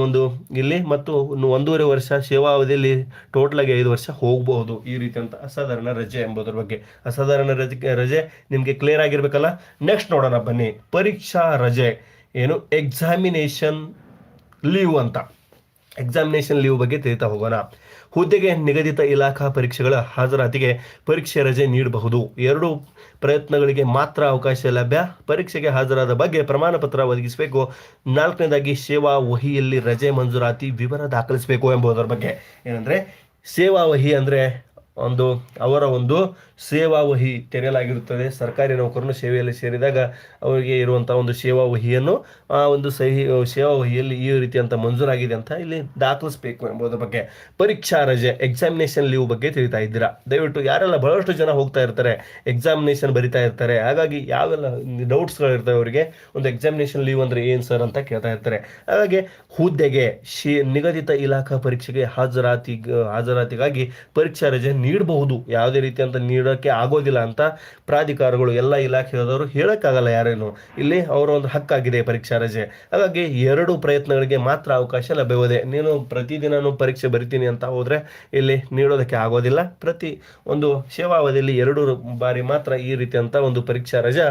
Speaker 1: ಒಂದು ಇಲ್ಲಿ ಮತ್ತು 1.5 ವರ್ಷ ಸೇವಾ ಅವಧಿಯಲ್ಲಿ ಟೋಟಲಾಗಿ 5 ವರ್ಷ ಹೋಗಬಹುದು. ಈ ರೀತಿಯಂಥ ಅಸಾಧಾರಣ ರಜೆ ಎಂಬುದರ ಬಗ್ಗೆ. ಅಸಾಧಾರಣ ರಜೆ ನಿಮಗೆ ಕ್ಲಿಯರ್ ಆಗಿರ್ಬೇಕಲ್ಲ. ನೆಕ್ಸ್ಟ್ ನೋಡೋಣ ಬನ್ನಿ. ಪರೀಕ್ಷಾ ರಜೆ ಏನು, ಎಕ್ಸಾಮಿನೇಷನ್ ಲೀವ್ ಅಂತ. ಎಕ್ಸಾಮಿನೇಷನ್ ಲೀವ್ ಬಗ್ಗೆ ತಿಳಿತಾ ಹೋಗೋಣ. ಹುದ್ದೆಗೆ ನಿಗದಿತ ಇಲಾಖಾ ಪರೀಕ್ಷೆಗಳ ಹಾಜರಾತಿಗೆ ಪರೀಕ್ಷೆ ರಜೆ ನೀಡಬಹುದು. 2 ಪ್ರಯತ್ನಗಳಿಗೆ ಮಾತ್ರ ಅವಕಾಶ ಲಭ್ಯ. ಪರೀಕ್ಷೆಗೆ ಹಾಜರಾದ ಬಗ್ಗೆ ಪ್ರಮಾಣ ಪತ್ರ ಒದಗಿಸಬೇಕು. 4ನೇದಾಗಿ ಸೇವಾ ವಹಿಯಲ್ಲಿ ರಜೆ ಮಂಜೂರಾತಿ ವಿವರ ದಾಖಲಿಸಬೇಕು ಎಂಬುದರ ಬಗ್ಗೆ. ಏನಂದರೆ ಸೇವಾ ವಹಿ ಅಂದರೆ ಅವರ ಒಂದು ಸೇವಾ ವಹಿ ತೆರೆಯಲಾಗಿರುತ್ತದೆ. ಸರ್ಕಾರಿ ನೌಕರನು ಸೇವೆಯಲ್ಲಿ ಸೇರಿದಾಗ ಅವರಿಗೆ ಇರುವಂಥ ಒಂದು ಸೇವಾ ವಹಿಯನ್ನು ಆ ಒಂದು ಸೇವಾ ವಹಿಯಲ್ಲಿ ಈ ರೀತಿಯಂತ ಮಂಜೂರಾಗಿದೆ ಅಂತ ಇಲ್ಲಿ ದಾಖಲಿಸಬೇಕು ಎಂಬುದರ ಬಗ್ಗೆ. ಪರೀಕ್ಷಾ ರಜೆ ಎಕ್ಸಾಮಿನೇಷನ್ ಲೀವ್ ಬಗ್ಗೆ ತಿಳಿತಾ ಇದ್ದೀರಾ ದಯವಿಟ್ಟು. ಯಾರೆಲ್ಲ ಬಹಳಷ್ಟು ಜನ ಹೋಗ್ತಾ ಇರ್ತಾರೆ, ಎಕ್ಸಾಮಿನೇಷನ್ ಬರಿತಾ ಇರ್ತಾರೆ, ಹಾಗಾಗಿ ಯಾವೆಲ್ಲ ಡೌಟ್ಸ್ಗಳಿರ್ತವೆ ಅವರಿಗೆ, ಒಂದು ಎಕ್ಸಾಮಿನೇಷನ್ ಲೀವ್ ಅಂದರೆ ಏನು ಸರ್ ಅಂತ ಕೇಳ್ತಾ ಇರ್ತಾರೆ. ಹಾಗಾಗಿ ಹುದ್ದೆಗೆ ನಿಗದಿತ ಇಲಾಖಾ ಪರೀಕ್ಷೆಗೆ ಹಾಜರಾತಿಗಾಗಿ ಪರೀಕ್ಷಾ ರಜೆ ನೀಡಬಹುದು. ಯಾವುದೇ ರೀತಿಯಂತ ನೀಡೋಕ್ಕೆ ಆಗೋದಿಲ್ಲ ಅಂತ ಪ್ರಾಧಿಕಾರಗಳು ಎಲ್ಲ ಇಲಾಖೆಯವರು ಹೇಳೋಕ್ಕಾಗಲ್ಲ ಯಾರೇನು. ಇಲ್ಲಿ ಅವರ ಒಂದು ಹಕ್ಕಾಗಿದೆ ಪರೀಕ್ಷಾ ರಜೆ. ಹಾಗಾಗಿ 2 ಪ್ರಯತ್ನಗಳಿಗೆ ಮಾತ್ರ ಅವಕಾಶ ಲಭ್ಯವಿದೆ. ನೀನು ಪ್ರತಿದಿನನೂ ಪರೀಕ್ಷೆ ಬರಿತೀನಿ ಅಂತ ಹೋದರೆ ಇಲ್ಲಿ ನೀಡೋದಕ್ಕೆ ಆಗೋದಿಲ್ಲ. ಪ್ರತಿ ಒಂದು ಸೇವಾ ಅವಧಿಯಲ್ಲಿ 2 ಬಾರಿ ಮಾತ್ರ ಈ ರೀತಿಯಂಥ ಒಂದು ಪರೀಕ್ಷಾ ರಜೆ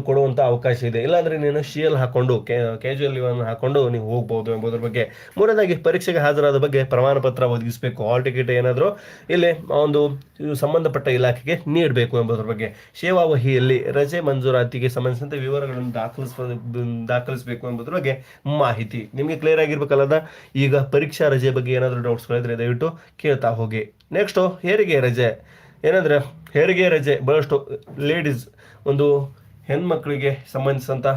Speaker 1: ಕೊಡುವಂಥ ಅವಕಾಶ ಇದೆ. ಇಲ್ಲಾಂದರೆ ನೀನು CL ಹಾಕ್ಕೊಂಡು ಕ್ಯಾಜುವಲ್ ಲೀವನ್ನು ಹಾಕ್ಕೊಂಡು ನೀವು ಹೋಗ್ಬೋದು ಎಂಬುದರ ಬಗ್ಗೆ. 3ನೇದಾಗಿ ಪರೀಕ್ಷೆಗೆ ಹಾಜರಾದ ಬಗ್ಗೆ ಪ್ರಮಾಣ ಪತ್ರ ಒದಗಿಸಬೇಕು. ಹಾಲ್ ಟಿಕೆಟ್ ಏನಾದರೂ ಇಲ್ಲಿ ಒಂದು ಸಂಬಂಧಪಟ್ಟ ಇಲಾಖೆಗೆ ನೀಡಬೇಕು ಎಂಬುದರ ಬಗ್ಗೆ. ಸೇವಾ ವಹಿಯಲ್ಲಿ ರಜೆ ಮಂಜೂರಾತಿಗೆ ಸಂಬಂಧಿಸಿದಂತೆ ವಿವರಗಳನ್ನು ದಾಖಲಿಸಬೇಕು ಎಂಬುದರ ಬಗ್ಗೆ ಮಾಹಿತಿ ನಿಮಗೆ ಕ್ಲಿಯರ್ ಆಗಿರ್ಬೇಕಲ್ಲದ. ಈಗ ಪರೀಕ್ಷಾ ರಜೆ ಬಗ್ಗೆ ಏನಾದರೂ ಡೌಟ್ಸ್ಗಳಿದ್ರೆ ದಯವಿಟ್ಟು ಕೇಳ್ತಾ ಹೋಗಿ. ನೆಕ್ಸ್ಟು ಹೆರಿಗೆ ರಜೆ. ಏನಂದರೆ ಹೆರಿಗೆ ರಜೆ ಬಹಳಷ್ಟು ಲೇಡೀಸ್ ಒಂದು ಹೆಣ್ಮಕ್ಳಿಗೆ ಸಂಬಂಧಿಸಿದಂಥ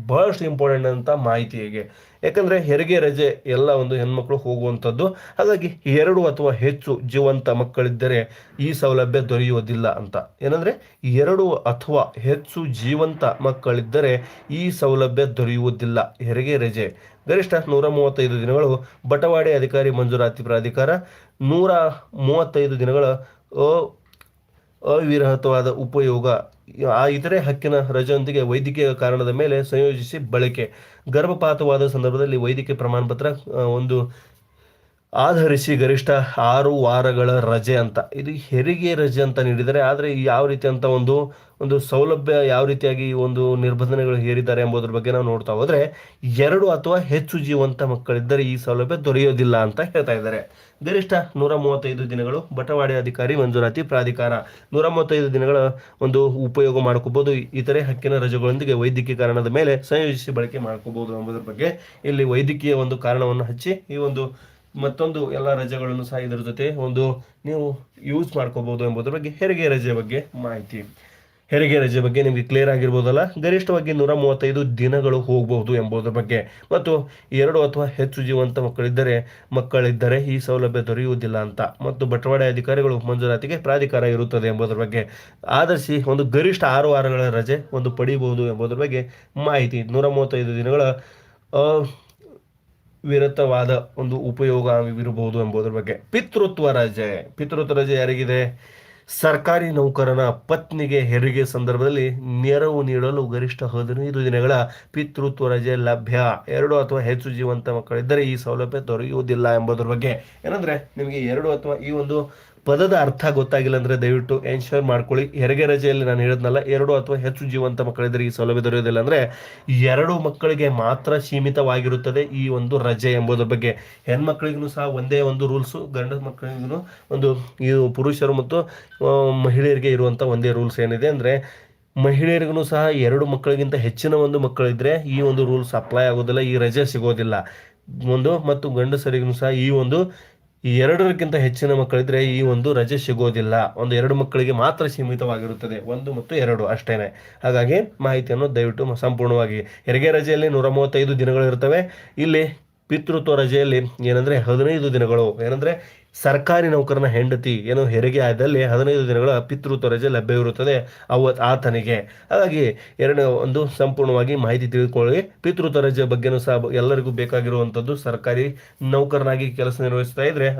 Speaker 1: ಬಹಳಷ್ಟು ಇಂಪಾರ್ಟೆಂಟ್ ಅಂತ ಮಾಹಿತಿ ಹೇಗೆ. ಯಾಕಂದರೆ ಹೆರಿಗೆ ರಜೆ ಎಲ್ಲ ಒಂದು ಹೆಣ್ಮಕ್ಳು ಹೋಗುವಂಥದ್ದು. ಹಾಗಾಗಿ 2 ಅಥವಾ ಹೆಚ್ಚು ಜೀವಂತ ಮಕ್ಕಳಿದ್ದರೆ ಈ ಸೌಲಭ್ಯ ದೊರೆಯುವುದಿಲ್ಲ ಅಂತ. ಏನಂದರೆ 2 ಅಥವಾ ಹೆಚ್ಚು ಜೀವಂತ ಮಕ್ಕಳಿದ್ದರೆ ಈ ಸೌಲಭ್ಯ ದೊರೆಯುವುದಿಲ್ಲ. ಹೆರಿಗೆ ರಜೆ ಗರಿಷ್ಠ 135 ದಿನಗಳು. ಬಟವಾಡೆ ಅಧಿಕಾರಿ ಮಂಜೂರಾತಿ ಪ್ರಾಧಿಕಾರ 135 ದಿನಗಳ ಅವಿರಹಿತವಾದ ಉಪಯೋಗ ಇತರೆ ಹಕ್ಕಿನ ರಜೆಯೊಂದಿಗೆ ವೈದ್ಯಕೀಯ ಕಾರಣದ ಮೇಲೆ ಸಂಯೋಜಿಸಿ ಬಳಕೆ. ಗರ್ಭಪಾತವಾದ ಸಂದರ್ಭದಲ್ಲಿ ವೈದ್ಯಕೀಯ ಪ್ರಮಾಣ ಪತ್ರ ಆಧರಿಸಿ ಗರಿಷ್ಠ 6 ವಾರಗಳ ರಜೆ ಅಂತ. ಇದು ಹೆರಿಗೆ ರಜೆ ಅಂತ ನೀಡಿದರೆ, ಆದರೆ ಯಾವ ರೀತಿ ಅಂತ ಒಂದು ಸೌಲಭ್ಯ ಯಾವ ರೀತಿಯಾಗಿ ಒಂದು ನಿರ್ಬಂಧನೆಗಳು ಹೇರಿದ್ದಾರೆ ಎಂಬುದರ ಬಗ್ಗೆ ನಾವು ನೋಡ್ತಾ ಹೋದರೆ 2 ಅಥವಾ ಹೆಚ್ಚು ಜೀವಂತ ಮಕ್ಕಳಿದ್ದರೆ ಈ ಸೌಲಭ್ಯ ದೊರೆಯೋದಿಲ್ಲ ಅಂತ ಹೇಳ್ತಾ ಇದ್ದಾರೆ. ಗರಿಷ್ಠ 135 ದಿನಗಳು. ಬಟವಾಡೆ ಅಧಿಕಾರಿ ಮಂಜೂರಾತಿ ಪ್ರಾಧಿಕಾರ 135 ದಿನಗಳ ಒಂದು ಉಪಯೋಗ ಮಾಡ್ಕೋಬಹುದು. ಇತರೆ ಹಕ್ಕಿನ ರಜೆಗಳೊಂದಿಗೆ ವೈದ್ಯಕೀಯ ಕಾರಣದ ಮೇಲೆ ಸಂಯೋಜಿಸಿ ಬಳಕೆ ಮಾಡ್ಕೋಬಹುದು ಎಂಬುದರ ಬಗ್ಗೆ ಇಲ್ಲಿ ವೈದ್ಯಕೀಯ ಒಂದು ಕಾರಣವನ್ನು ಹಚ್ಚಿ ಈ ಒಂದು ಮತ್ತೊಂದು ಎಲ್ಲ ರಜೆಗಳನ್ನು ಸಹ ಇದರ ಜೊತೆ ನೀವು ಯೂಸ್ ಮಾಡ್ಕೋಬಹುದು ಎಂಬುದರ ಬಗ್ಗೆ ಹೆರಿಗೆ ರಜೆ ಬಗ್ಗೆ ಮಾಹಿತಿ. ಹೆರಿಗೆ ರಜೆ ಬಗ್ಗೆ ನಿಮಗೆ ಕ್ಲಿಯರ್ ಆಗಿರ್ಬೋದಲ್ಲ. ಗರಿಷ್ಠವಾಗಿ 135 ದಿನಗಳು ಹೋಗಬಹುದು ಎಂಬುದರ ಬಗ್ಗೆ. ಮತ್ತು 2 ಅಥವಾ ಹೆಚ್ಚು ಜೀವಂತ ಮಕ್ಕಳಿದ್ದರೆ ಈ ಸೌಲಭ್ಯ ದೊರೆಯುವುದಿಲ್ಲ ಅಂತ. ಮತ್ತು ಬಟವಾಡೆ ಅಧಿಕಾರಿಗಳು ಮಂಜೂರಾತಿಗೆ ಪ್ರಾಧಿಕಾರ ಇರುತ್ತದೆ ಎಂಬುದರ ಬಗ್ಗೆ. ಆಧರಿಸಿ ಒಂದು ಗರಿಷ್ಠ 6 ವಾರಗಳ ರಜೆ ಒಂದು ಪಡೆಯಬಹುದು ಎಂಬುದರ ಬಗ್ಗೆ ಮಾಹಿತಿ. 135 ದಿನಗಳ ವಿರತವಾದ ಒಂದು ಉಪಯೋಗವಿರಬಹುದು ಎಂಬುದರ ಬಗ್ಗೆ. ಪಿತೃತ್ವ ರಜೆ ಯಾರಿಗಿದೆ? ಸರ್ಕಾರಿ ನೌಕರನ ಪತ್ನಿಗೆ ಹೆರಿಗೆ ಸಂದರ್ಭದಲ್ಲಿ ನೆರವು ನೀಡಲು ಗರಿಷ್ಠ 15 ದಿನಗಳ ಪಿತೃತ್ವ ರಜೆ ಲಭ್ಯ. 2 ಅಥವಾ ಹೆಚ್ಚು ಜೀವಂತ ಮಕ್ಕಳಿದ್ದರೆ ಈ ಸೌಲಭ್ಯ ದೊರೆಯುವುದಿಲ್ಲ ಎಂಬುದರ ಬಗ್ಗೆ. ಏನಂದ್ರೆ ನಿಮಗೆ 2 ಅಥವಾ ಈ ಒಂದು ಪದದ ಅರ್ಥ ಗೊತ್ತಾಗಿಲ್ಲ ಅಂದ್ರೆ ದಯವಿಟ್ಟು ಎನ್ಶೋರ್ ಮಾಡ್ಕೊಳ್ಳಿ. ಹೆರಿಗೆ ರಜೆಯಲ್ಲಿ ನಾನು ಹೇಳಿದ್ನಲ್ಲ, 2 ಅಥವಾ ಹೆಚ್ಚು ಜೀವಂತ ಮಕ್ಕಳಿದ್ದರೆ ಈ ಸೌಲಭ್ಯ ದೊರೆಯುವುದಿಲ್ಲ ಅಂದ್ರೆ 2 ಮಕ್ಕಳಿಗೆ ಮಾತ್ರ ಸೀಮಿತವಾಗಿರುತ್ತದೆ ಈ ಒಂದು ರಜೆ ಎಂಬುದರ ಬಗ್ಗೆ. ಹೆಣ್ಮಕ್ಳಿಗೂ ಸಹ ಒಂದೇ ಒಂದು ರೂಲ್ಸು, ಗಂಡ ಮಕ್ಕಳಿಗೂ ಒಂದು ಇದು ಪುರುಷರು ಮತ್ತು ಮಹಿಳೆಯರಿಗೆ ಇರುವಂಥ ಒಂದೇ ರೂಲ್ಸ್ ಏನಿದೆ ಅಂದರೆ, ಮಹಿಳೆಯರಿಗೂ ಸಹ 2 ಮಕ್ಕಳಿಗಿಂತ ಹೆಚ್ಚಿನ ಒಂದು ಮಕ್ಕಳಿದ್ರೆ ಈ ಒಂದು ರೂಲ್ಸ್ ಅಪ್ಲೈ ಆಗೋದಿಲ್ಲ, ಈ ರಜೆ ಸಿಗೋದಿಲ್ಲ. ಮತ್ತು ಗಂಡಸರಿಗೂ ಸಹ ಈ ಒಂದು 2ಕ್ಕಿಂತ ಹೆಚ್ಚಿನ ಮಕ್ಕಳಿದ್ರೆ ಈ ಒಂದು ರಜೆ ಸಿಗೋದಿಲ್ಲ. 2 ಮಕ್ಕಳಿಗೆ ಮಾತ್ರ ಸೀಮಿತವಾಗಿರುತ್ತದೆ, 1 ಮತ್ತು 2 ಅಷ್ಟೇನೆ. ಹಾಗಾಗಿ ಮಾಹಿತಿಯನ್ನು ದಯವಿಟ್ಟು ಸಂಪೂರ್ಣವಾಗಿ. ಹೆರಿಗೆ ರಜೆಯಲ್ಲಿ 135 ದಿನಗಳು ಇರ್ತವೆ. ಇಲ್ಲಿ ಪಿತೃತ್ವ ರಜೆಯಲ್ಲಿ ಏನಂದ್ರೆ 15 ದಿನಗಳು. ಏನಂದ್ರೆ ಸರ್ಕಾರಿ ನೌಕರನ ಹೆಂಡತಿ ಹೆರಿಗೆ ಆದಲ್ಲಿ 15 ದಿನಗಳ ಪಿತೃತ್ವ ರಜೆ ಲಭ್ಯವಿರುತ್ತದೆ ಆತನಿಗೆ. ಹಾಗಾಗಿ ಒಂದು ಸಂಪೂರ್ಣವಾಗಿ ಮಾಹಿತಿ ತಿಳಿದುಕೊಳ್ಳಿ. ಪಿತೃತ್ವ ರಜೆ ಬಗ್ಗೆನೂ ಸಹ ಎಲ್ಲರಿಗೂ ಬೇಕಾಗಿರುವಂಥದ್ದು. ಸರ್ಕಾರಿ ನೌಕರನಾಗಿ ಕೆಲಸ ನಿರ್ವಹಿಸ್ತಾ ಇದ್ರೆ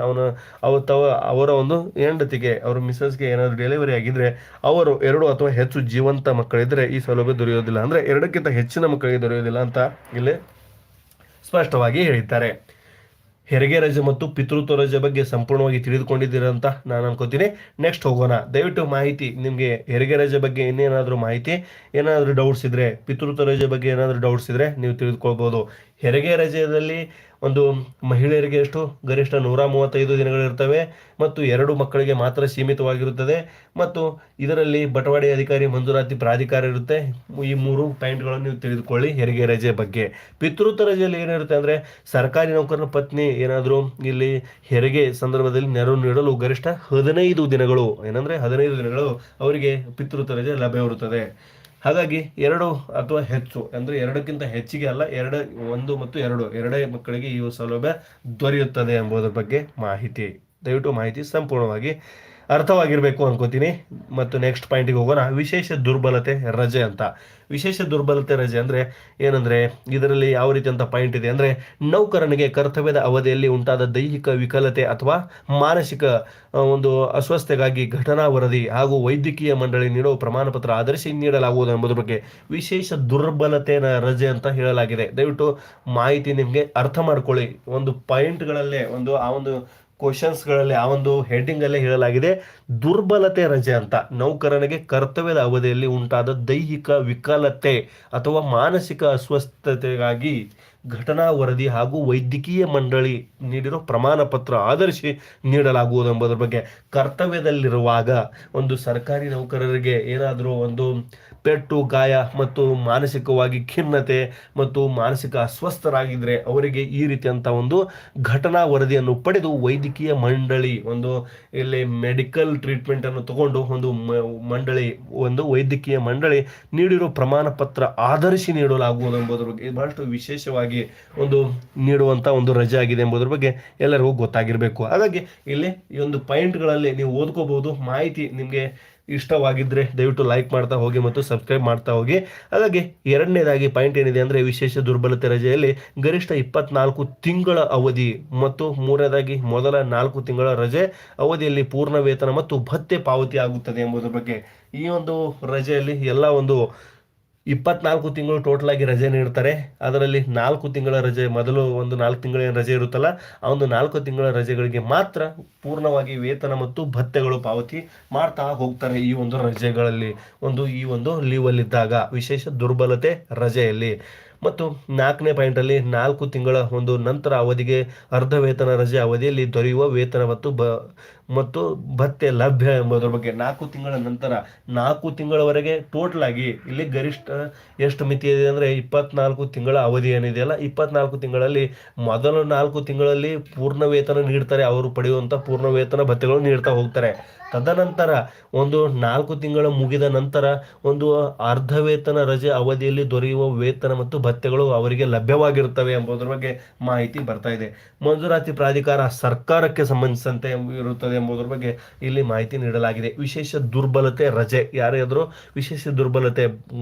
Speaker 1: ಅವರ ಒಂದು ಹೆಂಡತಿಗೆ, ಅವರ ಮಿಸಸ್ಗೆ ಏನಾದರೂ ಡೆಲಿವರಿ ಆಗಿದ್ರೆ, ಅವರು 2 ಅಥವಾ ಹೆಚ್ಚು ಜೀವಂತ ಮಕ್ಕಳಿದ್ರೆ ಈ ಸೌಲಭ್ಯ ದೊರೆಯೋದಿಲ್ಲ. ಅಂದ್ರೆ 2ಕ್ಕಿಂತ ಹೆಚ್ಚಿನ ಮಕ್ಕಳಿಗೆ ದೊರೆಯೋದಿಲ್ಲ ಅಂತ ಇಲ್ಲಿ ಸ್ಪಷ್ಟವಾಗಿ ಹೇಳಿದ್ದಾರೆ. ಹೆರಿಗೆ ರಜೆ ಮತ್ತು ಪಿತೃತ್ವ ರಜೆ ಬಗ್ಗೆ ಸಂಪೂರ್ಣವಾಗಿ ತಿಳಿದುಕೊಂಡಿದ್ದೀರ ಅಂತ ನಾನು ಅನ್ಕೋತೀನಿ. ನೆಕ್ಸ್ಟ್ ಹೋಗೋಣ. ದಯವಿಟ್ಟು ಮಾಹಿತಿ ನಿಮಗೆ ಹೆರಿಗೆ ರಜೆ ಬಗ್ಗೆ ಇನ್ನೇನಾದರೂ ಮಾಹಿತಿ, ಏನಾದರೂ ಡೌಟ್ಸ್ ಇದ್ರೆ, ಪಿತೃತ್ವ ರಜೆ ಬಗ್ಗೆ ಏನಾದರೂ ಡೌಟ್ಸ್ ಇದ್ರೆ ನೀವು ತಿಳಿದುಕೊಳ್ಬೋದು. ಹೆರಿಗೆ ರಜೆಯಲ್ಲಿ ಒಂದು ಮಹಿಳೆಯರಿಗೆ ಎಷ್ಟು ಗರಿಷ್ಠ 135 ದಿನಗಳಿರ್ತವೆ ಮತ್ತು 2 ಮಕ್ಕಳಿಗೆ ಮಾತ್ರ ಸೀಮಿತವಾಗಿರುತ್ತದೆ. ಮತ್ತು ಇದರಲ್ಲಿ ಬಟವಾಡೆ ಅಧಿಕಾರಿ ಮಂಜೂರಾತಿ ಪ್ರಾಧಿಕಾರ ಇರುತ್ತೆ. ಈ 3 ಪಾಯಿಂಟ್ಗಳನ್ನು ನೀವು ತಿಳಿದುಕೊಳ್ಳಿ ಹೆರಿಗೆ ರಜೆ ಬಗ್ಗೆ. ಪಿತೃತ್ವ ರಜೆಯಲ್ಲಿ ಏನಿರುತ್ತೆ ಅಂದರೆ, ಸರ್ಕಾರಿ ನೌಕರನ ಪತ್ನಿ ಏನಾದರೂ ಇಲ್ಲಿ ಹೆರಿಗೆ ಸಂದರ್ಭದಲ್ಲಿ ನೆರವು ನೀಡಲು ಗರಿಷ್ಠ 15 ದಿನಗಳು, 15 ದಿನಗಳು ಅವರಿಗೆ ಪಿತೃತ್ವ ರಜೆ ಲಭ್ಯವಿರುತ್ತದೆ. ಹಾಗಾಗಿ 2 ಅಥವಾ ಹೆಚ್ಚು ಅಂದರೆ 2ಕ್ಕಿಂತ ಹೆಚ್ಚಿಗೆ ಅಲ್ಲ, 1 ಮತ್ತು 2 ಮಕ್ಕಳಿಗೆ ಈ ಸೌಲಭ್ಯ ದೊರೆಯುತ್ತದೆ ಎಂಬುದರ ಬಗ್ಗೆ ಮಾಹಿತಿ. ದಯವಿಟ್ಟು ಮಾಹಿತಿ ಸಂಪೂರ್ಣವಾಗಿ ಅರ್ಥವಾಗಿರಬೇಕು ಅನ್ಕೋತೀನಿ. ಮತ್ತು ನೆಕ್ಸ್ಟ್ ಪಾಯಿಂಟಿಗೆ ಹೋಗೋಣ. ವಿಶೇಷ ದುರ್ಬಲತೆ ರಜೆ ಅಂತ. ವಿಶೇಷ ದುರ್ಬಲತೆ ರಜೆ ಅಂದರೆ ಏನಂದರೆ, ಇದರಲ್ಲಿ ಯಾವ ರೀತಿ ಅಂತ ಪಾಯಿಂಟ್ ಇದೆ ಅಂದರೆ, ನೌಕರನಿಗೆ ಕರ್ತವ್ಯದ ಅವಧಿಯಲ್ಲಿ ಉಂಟಾದ ದೈಹಿಕ ವಿಕಲತೆ ಅಥವಾ ಮಾನಸಿಕ ಒಂದು ಅಸ್ವಸ್ಥತೆಗಾಗಿ ಘಟನಾ ವರದಿ ಹಾಗೂ ವೈದ್ಯಕೀಯ ಮಂಡಳಿ ನೀಡುವ ಪ್ರಮಾಣ ಪತ್ರ ಆಧರಿಸಿ ನೀಡಲಾಗುವುದು ಎಂಬುದರ ಬಗ್ಗೆ ವಿಶೇಷ ದುರ್ಬಲತೆ ರಜೆ ಅಂತ ಹೇಳಲಾಗಿದೆ. ದಯವಿಟ್ಟು ಮಾಹಿತಿ ನಿಮಗೆ ಅರ್ಥ ಮಾಡ್ಕೊಳ್ಳಿ. ಒಂದು ಪಾಯಿಂಟ್ಗಳಲ್ಲೇ ಆ ಒಂದು ಕ್ವಶನ್ಸ್ಗಳಲ್ಲಿ ಆ ಒಂದು ಹೆಡ್ಡಿಂಗಲ್ಲೇ ಹೇಳಲಾಗಿದೆ ದುರ್ಬಲತೆ ರಜೆ ಅಂತ. ನೌಕರನಿಗೆ ಕರ್ತವ್ಯದ ಅವಧಿಯಲ್ಲಿ ಉಂಟಾದ ದೈಹಿಕ ವಿಕಲತೆ ಅಥವಾ ಮಾನಸಿಕ ಅಸ್ವಸ್ಥತೆಗಾಗಿ ಘಟನಾ ವರದಿ ಹಾಗೂ ವೈದ್ಯಕೀಯ ಮಂಡಳಿ ನೀಡಿರೋ ಪ್ರಮಾಣ ಪತ್ರ ಆಧರಿಸಿ ನೀಡಲಾಗುವುದು ಎಂಬುದರ ಬಗ್ಗೆ. ಕರ್ತವ್ಯದಲ್ಲಿರುವಾಗ ಒಂದು ಸರ್ಕಾರಿ ನೌಕರರಿಗೆ ಏನಾದರೂ ಒಂದು ಪೆಟ್ಟು, ಗಾಯ ಮತ್ತು ಮಾನಸಿಕವಾಗಿ ಖಿನ್ನತೆ ಮತ್ತು ಮಾನಸಿಕ ಅಸ್ವಸ್ಥರಾಗಿದ್ದರೆ ಅವರಿಗೆ ಈ ರೀತಿಯಂಥ ಒಂದು ಘಟನಾ ವರದಿಯನ್ನು ಪಡೆದು ವೈದ್ಯಕೀಯ ಮಂಡಳಿ ಇಲ್ಲಿ ಮೆಡಿಕಲ್ ಟ್ರೀಟ್ಮೆಂಟ್ ಅನ್ನು ತಗೊಂಡು ಒಂದು ವೈದ್ಯಕೀಯ ಮಂಡಳಿ ನೀಡಿರೋ ಪ್ರಮಾಣ ಪತ್ರ ಆಧರಿಸಿ ನೀಡಲಾಗುವುದು ಎಂಬುದರ ಬಗ್ಗೆ ಬಹಳಷ್ಟು ವಿಶೇಷವಾಗಿ ನೀಡುವಂಥ ಒಂದು ರಜೆ ಆಗಿದೆ ಎಂಬುದರ ಬಗ್ಗೆ ಎಲ್ಲರಿಗೂ ಗೊತ್ತಾಗಿರಬೇಕು. ಹಾಗಾಗಿ ಇಲ್ಲಿ ಈ ಒಂದು ಪಾಯಿಂಟ್ಗಳಲ್ಲಿ ನೀವು ಓದ್ಕೋಬಹುದು. ಮಾಹಿತಿ ನಿಮಗೆ ಇಷ್ಟವಾಗಿದ್ದರೆ ದಯವಿಟ್ಟು ಲೈಕ್ ಮಾಡ್ತಾ ಹೋಗಿ ಮತ್ತು ಸಬ್ಸ್ಕ್ರೈಬ್ ಮಾಡ್ತಾ ಹೋಗಿ. ಹಾಗಾಗಿ ಎರಡನೇದಾಗಿ ಪಾಯಿಂಟ್ ಏನಿದೆ ಅಂದರೆ, ವಿಶೇಷ ದುರ್ಬಲತೆ ರಜೆಯಲ್ಲಿ ಗರಿಷ್ಠ 24 ತಿಂಗಳ ಅವಧಿ ಮತ್ತು ಮೂರನೇದಾಗಿ ಮೊದಲ 4 ತಿಂಗಳ ರಜೆ ಅವಧಿಯಲ್ಲಿ ಪೂರ್ಣ ವೇತನ ಮತ್ತು ಭತ್ಯೆ ಪಾವತಿ ಆಗುತ್ತದೆ ಎಂಬುದರ ಬಗ್ಗೆ. ಈ ಒಂದು ರಜೆಯಲ್ಲಿ ಎಲ್ಲ 24 ತಿಂಗಳು ಟೋಟಲ್ ಆಗಿ ರಜೆ ನೀಡ್ತಾರೆ. ಅದರಲ್ಲಿ 4 ತಿಂಗಳ ರಜೆ, ಮೊದಲು 4 ತಿಂಗಳ ರಜೆ ಇರುತ್ತಲ್ಲ, ಆ 4 ತಿಂಗಳ ರಜೆಗಳಿಗೆ ಮಾತ್ರ ಪೂರ್ಣವಾಗಿ ವೇತನ ಮತ್ತು ಭತ್ಯೆಗಳು ಪಾವತಿ ಮಾಡ್ತಾ ಹೋಗ್ತಾರೆ ಈ ಒಂದು ರಜೆಗಳಲ್ಲಿ, ಈ ಒಂದು ಲೀವಲ್ಲಿದ್ದಾಗ, ವಿಶೇಷ ದುರ್ಬಲತೆ ರಜೆಯಲ್ಲಿ. ಮತ್ತು 4ನೇ ಪಾಯಿಂಟಲ್ಲಿ 4 ತಿಂಗಳ ನಂತರ ಅವಧಿಗೆ ಅರ್ಧ ವೇತನ ರಜೆ ಅವಧಿಯಲ್ಲಿ ದೊರೆಯುವ ವೇತನ ಮತ್ತು ಮತ್ತು ಭತ್ಯೆ ಲಭ್ಯ ಎಂಬುದರ ಬಗ್ಗೆ 4 ತಿಂಗಳ ನಂತರ 4 ತಿಂಗಳವರೆಗೆ ಟೋಟಲ್ ಆಗಿ ಇಲ್ಲಿ ಗರಿಷ್ಠ ಎಷ್ಟು ಮಿತಿ ಇದೆ ಅಂದರೆ 24 ತಿಂಗಳ ಅವಧಿ ಏನಿದೆಯಲ್ಲ, 24 ತಿಂಗಳಲ್ಲಿ ಮೊದಲ 4 ತಿಂಗಳಲ್ಲಿ ಪೂರ್ಣ ವೇತನ ನೀಡ್ತಾರೆ, ಅವರು ಪಡೆಯುವಂಥ ಪೂರ್ಣ ವೇತನ ಭತ್ಯೆಗಳು ನೀಡ್ತಾ ಹೋಗ್ತಾರೆ. ತದನಂತರ ಒಂದು 4 ತಿಂಗಳ ಮುಗಿದ ನಂತರ ಒಂದು ಅರ್ಧ ವೇತನ ರಜೆ ಅವಧಿಯಲ್ಲಿ ದೊರೆಯುವ ವೇತನ ಮತ್ತು ಭತ್ಯೆಗಳು ಅವರಿಗೆ ಲಭ್ಯವಾಗಿರುತ್ತವೆ ಎಂಬುದರ ಬಗ್ಗೆ ಮಾಹಿತಿ ಬರ್ತಾ ಇದೆ. ಮಂಜೂರಾತಿ ಪ್ರಾಧಿಕಾರ ಸರ್ಕಾರಕ್ಕೆ ಸಂಬಂಧಿಸಿದಂತೆ ಇರುತ್ತದೆ ಎಂಬುದರ ಬಗ್ಗೆ ಇಲ್ಲಿ ಮಾಹಿತಿ ನೀಡಲಾಗಿದೆ. ವಿಶೇಷ ದುರ್ಬಲತೆ ರಜೆ, ಯಾರಾದರೂ ವಿಶೇಷ ದುರ್ಬಲತೆ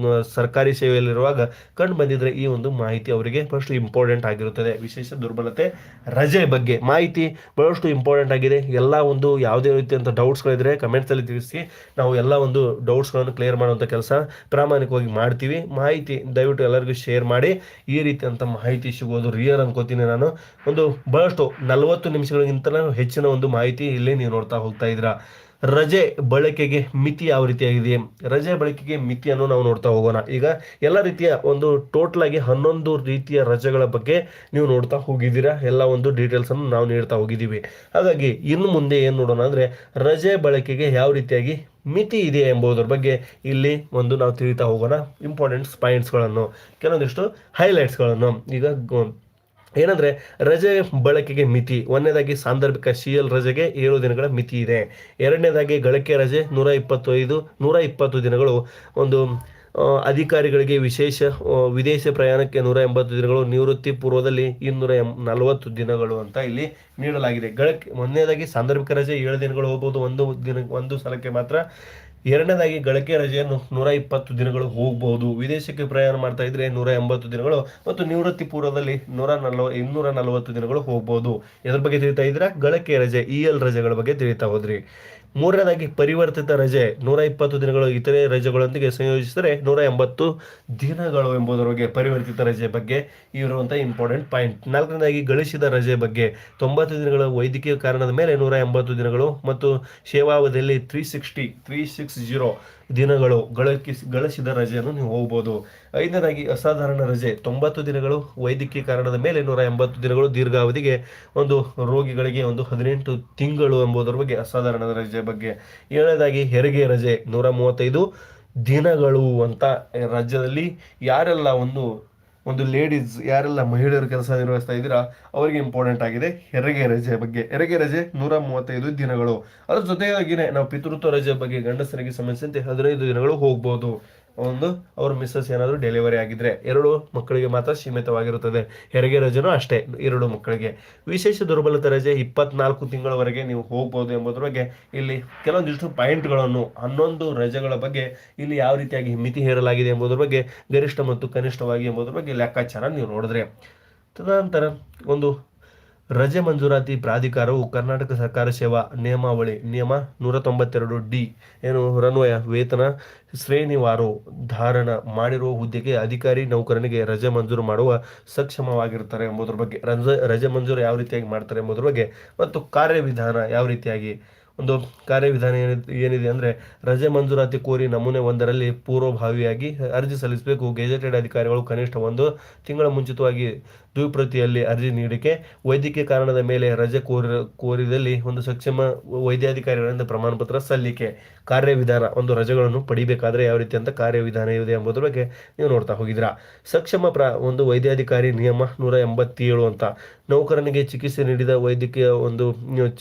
Speaker 1: ಸರ್ಕಾರಿ ಸೇವೆಯಲ್ಲಿರುವಾಗ ಕಂಡು ಬಂದಿದ್ರೆ ಈ ಒಂದು ಮಾಹಿತಿ ಅವರಿಗೆ ಫಸ್ಟ್ ಇಂಪಾರ್ಟೆಂಟ್ ಆಗಿರುತ್ತದೆ. ವಿಶೇಷ ದುರ್ಬಲತೆ ರಜೆ ಬಗ್ಗೆ ಮಾಹಿತಿ ಬಹಳಷ್ಟು ಇಂಪಾರ್ಟೆಂಟ್ ಆಗಿದೆ. ಎಲ್ಲ ಒಂದು ಯಾವುದೇ ರೀತಿಯಂಥ ಡೌಟ್ಸ್ಗಳಿದ್ರೆ ಕಮೆಂಟ್ಸಲ್ಲಿ ತಿಳಿಸಿ, ನಾವು ಎಲ್ಲ ಒಂದು ಡೌಟ್ಸ್ಗಳನ್ನು ಕ್ಲಿಯರ್ ಮಾಡುವಂಥ ಕೆಲಸ ಪ್ರಾಮಾಣಿಕವಾಗಿ ಮಾಡ್ತೀವಿ. ಮಾಹಿತಿ ದಯವಿಟ್ಟು ಎಲ್ಲರಿಗೂ ಶೇರ್ ಮಾಡಿ. ಈ ರೀತಿಯಂಥ ಮಾಹಿತಿ ಸಿಗೋದು ರಿಯಲ್ ಅನ್ಕೋತೀನಿ ನಾನು. ಒಂದು ಬಹಳಷ್ಟು 40 ನಿಮಿಷಗಳಿಗಿಂತ ಹೆಚ್ಚಿನ ಒಂದು ಮಾಹಿತಿ ಇಲ್ಲಿ ನೀವು ನೋಡ್ತಾ ಹೋಗ್ತಾ ಇದ್ದೀರಾ. ರಜೆ ಬಳಕೆಗೆ ಮಿತಿ ಯಾವ ರೀತಿಯಾಗಿದೆ, ರಜೆ ಬಳಕೆಗೆ ಮಿತಿಯನ್ನು ನಾವು ನೋಡ್ತಾ ಹೋಗೋಣ. ಈಗ ಎಲ್ಲ ರೀತಿಯ ಒಂದು ಟೋಟಲ್ ಆಗಿ 11 ರೀತಿಯ ರಜೆಗಳ ಬಗ್ಗೆ ನೀವು ನೋಡ್ತಾ ಹೋಗಿದ್ದೀರಾ. ಎಲ್ಲ ಒಂದು ಡೀಟೇಲ್ಸ್ ಅನ್ನು ನಾವು ನೀಡ್ತಾ ಹೋಗಿದ್ದೀವಿ. ಹಾಗಾಗಿ ಇನ್ನು ಮುಂದೆ ಏನು ನೋಡೋಣ ಅಂದರೆ ರಜೆ ಬಳಕೆಗೆ ಯಾವ ರೀತಿಯಾಗಿ ಮಿತಿ ಇದೆ ಎಂಬುದರ ಬಗ್ಗೆ ಇಲ್ಲಿ ಒಂದು ನಾವು ತಿಳಿತಾ ಹೋಗೋಣ. ಇಂಪಾರ್ಟೆಂಟ್ ಪಾಯಿಂಟ್ಸ್ಗಳನ್ನು, ಕೆಲವೊಂದಿಷ್ಟು ಹೈಲೈಟ್ಸ್ಗಳನ್ನು. ಈಗ ಏನಂದರೆ ರಜೆ ಬಳಕೆಗೆ ಮಿತಿ, ಒಂದನೇದಾಗಿ ಸಾಂದರ್ಭಿಕ CL ರಜೆಗೆ 7 ದಿನಗಳ ಮಿತಿ ಇದೆ. ಎರಡನೇದಾಗಿ ಗಳಿಕೆ ರಜೆ 120 ದಿನಗಳು. ಒಂದು ಅಧಿಕಾರಿಗಳಿಗೆ ವಿದೇಶ ಪ್ರಯಾಣಕ್ಕೆ 180 ದಿನಗಳು, ನಿವೃತ್ತಿ ಪೂರ್ವದಲ್ಲಿ 240 ದಿನಗಳು ಅಂತ ಇಲ್ಲಿ ನೀಡಲಾಗಿದೆ. ಒಂದನೇದಾಗಿ ಸಾಂದರ್ಭಿಕ ರಜೆ 7 ದಿನಗಳು ಹೋಗ್ಬೋದು ಒಂದು ಸಲಕ್ಕೆ ಮಾತ್ರ. ಎರಡನೇದಾಗಿ ಗಳಿಕೆ ರಜೆಯನ್ನು 120 ದಿನಗಳು ಹೋಗ್ಬೋದು. ವಿದೇಶಕ್ಕೆ ಪ್ರಯಾಣ ಮಾಡ್ತಾ ಇದ್ರೆ 180 ದಿನಗಳು ಮತ್ತು ನಿವೃತ್ತಿ ಪೂರ್ವದಲ್ಲಿ 240 ದಿನಗಳು ಹೋಗ್ಬೋದು. ಎದ್ರ ಬಗ್ಗೆ ತಿಳಿತಾ ಇದ್ರೆ ಗಳಿಕೆ ರಜೆ EL ರಜೆಗಳ ಬಗ್ಗೆ ತಿಳಿತಾ ಹೋದ್ರಿ. ಮೂರನೇದಾಗಿ ಪರಿವರ್ತಿತ ರಜೆ 120 ದಿನಗಳು ಇತರೆ ರಜೆಗಳೊಂದಿಗೆ ಸಂಯೋಜಿಸಿದರೆ 180 ದಿನಗಳು ಎಂಬುದರ ಬಗ್ಗೆ ಪರಿವರ್ತಿತ ರಜೆ ಬಗ್ಗೆ ಇರುವಂಥ ಇಂಪಾರ್ಟೆಂಟ್ ಪಾಯಿಂಟ್. ನಾಲ್ಕನೇದಾಗಿ ಗಳಿಸಿದ ರಜೆ ಬಗ್ಗೆ 90 ದಿನಗಳ ವೈದ್ಯಕೀಯ ಕಾರಣದ ಮೇಲೆ 180 ದಿನಗಳು ಮತ್ತು ಸೇವಾವಧಿಯಲ್ಲಿ 360 ದಿನಗಳು ಗಳಿಸಿದ ರಜೆಯನ್ನು ನೀವು ಹೋಗ್ಬೋದು. ಐದನೇದಾಗಿ ಅಸಾಧಾರಣ ರಜೆ 90 ದಿನಗಳು ವೈದ್ಯಕೀಯ ಕಾರಣದ ಮೇಲೆ 180 ದಿನಗಳು ದೀರ್ಘಾವಧಿಗೆ ಒಂದು ರೋಗಿಗಳಿಗೆ ಒಂದು 18 ತಿಂಗಳು ಎಂಬುದರ ಬಗ್ಗೆ ಅಸಾಧಾರಣ ರಜೆ ಬಗ್ಗೆ. ಏಳನೇದಾಗಿ ಹೆರಿಗೆ ರಜೆ 135 ದಿನಗಳು ಅಂತ ರಾಜ್ಯದಲ್ಲಿ ಯಾರೆಲ್ಲ ಒಂದು ಲೇಡೀಸ್ ಯಾರೆಲ್ಲ ಮಹಿಳೆಯರು ಕೆಲಸ ನಿರ್ವಹಿಸ್ತಾ ಇದ್ದೀರಾ ಅವರಿಗೆ ಇಂಪಾರ್ಟೆಂಟ್ ಆಗಿದೆ ಹೆರಿಗೆ ರಜೆ ಬಗ್ಗೆ. ಹೆರಿಗೆ ರಜೆ 135 ದಿನಗಳು. ಅದ್ರ ಜೊತೆಯಾಗಿನೇ ನಾವು ಪಿತೃತ್ವ ರಜೆ ಬಗ್ಗೆ ಗಂಡಸರಿಗೆ ಸಂಬಂಧಿಸಿದಂತೆ 15 ದಿನಗಳು ಹೋಗ್ಬೋದು. ಅವ್ರ ಮಿಸ್ಸಸ್ ಏನಾದರೂ ಡೆಲಿವರಿ ಆಗಿದ್ರೆ 2 ಮಕ್ಕಳಿಗೆ ಮಾತ್ರ ಸೀಮಿತವಾಗಿರುತ್ತದೆ. ಹೆರಿಗೆ ರಜೆನೂ ಅಷ್ಟೇ 2 ಮಕ್ಕಳಿಗೆ. ವಿಶೇಷ ದುರ್ಬಲತೆ ರಜೆ 24 ತಿಂಗಳವರೆಗೆ ನೀವು ಹೋಗ್ಬೋದು ಎಂಬುದ್ರ ಬಗ್ಗೆ ಇಲ್ಲಿ ಕೆಲವೊಂದಿಷ್ಟು ಪಾಯಿಂಟ್ಗಳನ್ನು 11 ರಜೆಗಳ ಬಗ್ಗೆ ಇಲ್ಲಿ ಯಾವ ರೀತಿಯಾಗಿ ಮಿತಿ ಹೇರಲಾಗಿದೆ ಎಂಬುದರ ಬಗ್ಗೆ ಗರಿಷ್ಠ ಮತ್ತು ಕನಿಷ್ಠವಾಗಿ ಎಂಬುದರ ಬಗ್ಗೆ ಲೆಕ್ಕಾಚಾರ ನೀವು ನೋಡಿದ್ರೆ. ತದನಂತರ ಒಂದು ರಜೆ ಮಂಜೂರಾತಿ ಪ್ರಾಧಿಕಾರವು ಕರ್ನಾಟಕ ಸರ್ಕಾರ ಸೇವಾ ನಿಯಮಾವಳಿ ನಿಯಮ 192D ರನ್ವಯ ವೇತನ ಶ್ರೇಣಿವಾರು ಧಾರಣ ಮಾಡಿರುವ ಹುದ್ದೆಗೆ ಅಧಿಕಾರಿ ನೌಕರನಿಗೆ ರಜೆ ಮಂಜೂರು ಮಾಡುವ ಸಕ್ಷಮವಾಗಿರ್ತಾರೆ ಎಂಬುದರ ಬಗ್ಗೆ, ರಜೆ ಮಂಜೂರು ಯಾವ ರೀತಿಯಾಗಿ ಮಾಡ್ತಾರೆ ಎಂಬುದರ ಬಗ್ಗೆ ಮತ್ತು ಕಾರ್ಯವಿಧಾನ ಯಾವ ರೀತಿಯಾಗಿ ಒಂದು ಕಾರ್ಯವಿಧಾನ ಏನಿದೆ ಅಂದರೆ ರಜೆ ಮಂಜೂರಾತಿ ಕೋರಿ ನಮೂನೆ 1ರಲ್ಲಿ ಪೂರ್ವಭಾವಿಯಾಗಿ ಅರ್ಜಿ ಸಲ್ಲಿಸಬೇಕು. ಗೆಜೆಟೆಡ್ ಅಧಿಕಾರಿಗಳು ಕನಿಷ್ಠ 1 ತಿಂಗಳ ಮುಂಚಿತವಾಗಿ ದ್ವಿಪ್ರತಿಯಲ್ಲಿ ಅರ್ಜಿ ನೀಡಿಕೆ. ವೈದ್ಯಕೀಯ ಕಾರಣದ ಮೇಲೆ ರಜೆ ಕೋರಿದಲ್ಲಿ ಒಂದು ಸಕ್ಷಮ ವೈದ್ಯಾಧಿಕಾರಿಗಳಿಂದ ಪ್ರಮಾಣ ಪತ್ರ ಸಲ್ಲಿಕೆ. ಕಾರ್ಯವಿಧಾನ ಒಂದು ರಜೆಗಳನ್ನು ಪಡಿಬೇಕಾದ್ರೆ ಯಾವ ರೀತಿ ಅಂತ ಕಾರ್ಯವಿಧಾನ ಇದೆ ಎಂಬುದರ ಬಗ್ಗೆ ನೀವು ನೋಡ್ತಾ ಹೋಗಿದ್ದೀರಾ. ಸಕ್ಷಮ ಒಂದು ವೈದ್ಯಾಧಿಕಾರಿ ನಿಯಮ 187 ಅಂತ ನೌಕರನಿಗೆ ಚಿಕಿತ್ಸೆ ನೀಡಿದ ವೈದ್ಯಕೀಯ ಒಂದು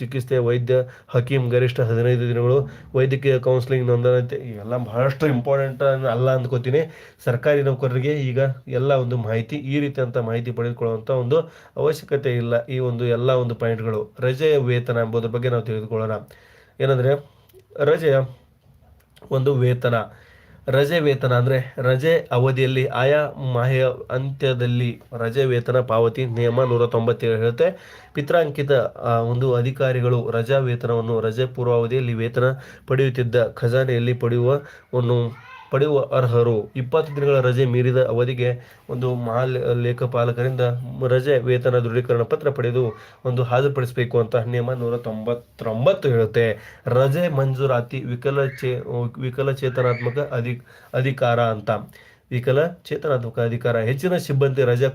Speaker 1: ಚಿಕಿತ್ಸೆ ವೈದ್ಯ ಹಕೀಂ ಗರಿಷ್ಠ 15 ದಿನಗಳು. ವೈದ್ಯಕೀಯ ಕೌನ್ಸಿಲಿಂಗ್ ನೋಂದಣಿ ಇವೆಲ್ಲ ಬಹಳಷ್ಟು ಇಂಪಾರ್ಟೆಂಟ್ ಅಲ್ಲ ಅಂದ್ಕೋತೀನಿ. ಸರ್ಕಾರಿ ನೌಕರರಿಗೆ ಈಗ ಎಲ್ಲ ಒಂದು ಮಾಹಿತಿ ಈ ರೀತಿಯಂಥ ಮಾಹಿತಿ ಪಡೆದುಕೊಳ್ಳುವಂಥ ಒಂದು ಅವಶ್ಯಕತೆ ಇಲ್ಲ. ಈ ಒಂದು ಎಲ್ಲ ಒಂದು ಪಾಯಿಂಟ್ಗಳು ರಜೆಯ ವೇತನ ಎಂಬುದರ ಬಗ್ಗೆ ನಾವು ತಿಳಿದುಕೊಳ್ಳೋಣ. ಏನಂದರೆ ರಜೆಯ ಒಂದು ವೇತನ, ರಜೆ ವೇತನ ಅಂದರೆ ರಜೆ ಅವಧಿಯಲ್ಲಿ ಆಯಾ ಮಾಹೆಯ ಅಂತ್ಯದಲ್ಲಿ ರಜೆ ವೇತನ ಪಾವತಿ ನಿಯಮ 197 ಹೇಳುತ್ತೆ. ಪಿತ್ರಾಂಕಿತ ಒಂದು ಅಧಿಕಾರಿಗಳು ರಜಾ ವೇತನವನ್ನು ರಜೆ ಪೂರ್ವಾವಧಿಯಲ್ಲಿ ವೇತನ ಪಡೆಯುತ್ತಿದ್ದ ಖಜಾನೆಯಲ್ಲಿ ಪಡೆಯುವ ಅರ್ಹರು. 20 ದಿನಗಳ ರಜೆ ಮೀರಿದ ಅವಧಿಗೆ ಒಂದು ಲೇಖಪಾಲಕರಿಂದ ರಜೆ ವೇತನ ದೃಢೀಕರಣ ಪತ್ರ ಪಡೆದು ಒಂದು ಹಾಜರುಪಡಿಸಬೇಕು ಅಂತ ನಿಯಮ 199 ಹೇಳುತ್ತೆ. ರಜೆ ಮಂಜೂರಾತಿ ವಿಕಲಚೇತನಾತ್ಮಕ ಅಧಿಕಾರ ಅಂತ. ವಿಕಲಚೇತನಾತ್ಮಕ ಅಧಿಕಾರ ಹೆಚ್ಚಿನ ಸಿಬ್ಬಂದಿ ರಜೆ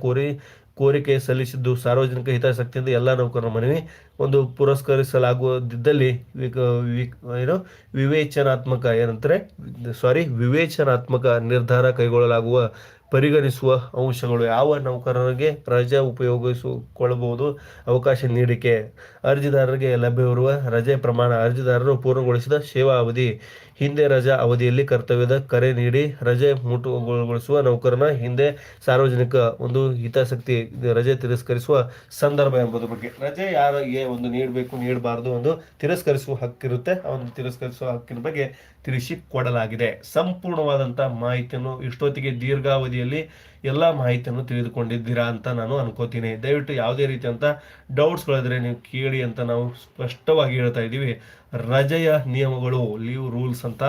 Speaker 1: ಕೋರಿಕೆ ಸಲ್ಲಿಸಿದ್ದು ಸಾರ್ವಜನಿಕ ಹಿತಾಸಕ್ತಿಯಿಂದ ಎಲ್ಲ ನೌಕರರ ಮನವಿ ಒಂದು ಪುರಸ್ಕರಿಸಲಾಗುವುದಿದ್ದಲ್ಲಿ ಏನು ವಿವೇಚನಾತ್ಮಕ ನಿರ್ಧಾರ ಕೈಗೊಳ್ಳಲಾಗುವ ಪರಿಗಣಿಸುವ ಅಂಶಗಳು ಯಾವ ನೌಕರರಿಗೆ ರಜೆ ಉಪಯೋಗಿಸಿಕೊಳ್ಳಬಹುದು. ಅವಕಾಶ ನೀಡಿಕೆ ಅರ್ಜಿದಾರರಿಗೆ ಲಭ್ಯವಿರುವ ರಜೆ ಪ್ರಮಾಣ ಅರ್ಜಿದಾರರು ಪೂರ್ಣಗೊಳಿಸಿದ ಸೇವಾ ಅವಧಿ ಹಿಂದೆ ರಜಾ ಅವಧಿಯಲ್ಲಿ ಕರ್ತವ್ಯದ ಕರೆ ನೀಡಿ ರಜೆ ಮುಟುಗೊಳಿಸುವ ನೌಕರನ ಹಿಂದೆ ಸಾರ್ವಜನಿಕ ಒಂದು ಹಿತಾಸಕ್ತಿ ರಜೆ ತಿರಸ್ಕರಿಸುವ ಸಂದರ್ಭ ಎಂಬುದರ ಬಗ್ಗೆ ರಜೆ ಯಾರಿಗೆ ಒಂದು ನೀಡಬೇಕು ನೀಡಬಾರದು ಒಂದು ತಿರಸ್ಕರಿಸುವ ಹಕ್ಕಿರುತ್ತೆ. ಆ ಒಂದು ತಿರಸ್ಕರಿಸುವ ಹಕ್ಕಿನ ಬಗ್ಗೆ ತಿಳಿಸಿಕೊಡಲಾಗಿದೆ. ಸಂಪೂರ್ಣವಾದಂಥ ಮಾಹಿತಿಯನ್ನು ಇಷ್ಟೊತ್ತಿಗೆ ದೀರ್ಘಾವಧಿಯಲ್ಲಿ ಎಲ್ಲ ಮಾಹಿತಿಯನ್ನು ತಿಳಿದುಕೊಂಡಿದ್ದೀರಾ ಅಂತ ನಾನು ಅನ್ಕೋತೀನಿ. ದಯವಿಟ್ಟು ಯಾವುದೇ ರೀತಿಯಂಥ ಡೌಟ್ಸ್ಗಳಿದ್ರೆ ನೀವು ಕೇಳಿ ಅಂತ ನಾವು ಸ್ಪಷ್ಟವಾಗಿ ಹೇಳ್ತಾ ಇದ್ದೀವಿ. ರಜೆಯ ನಿಯಮಗಳು ಲೀವ್ ರೂಲ್ಸ್ ಅಂತ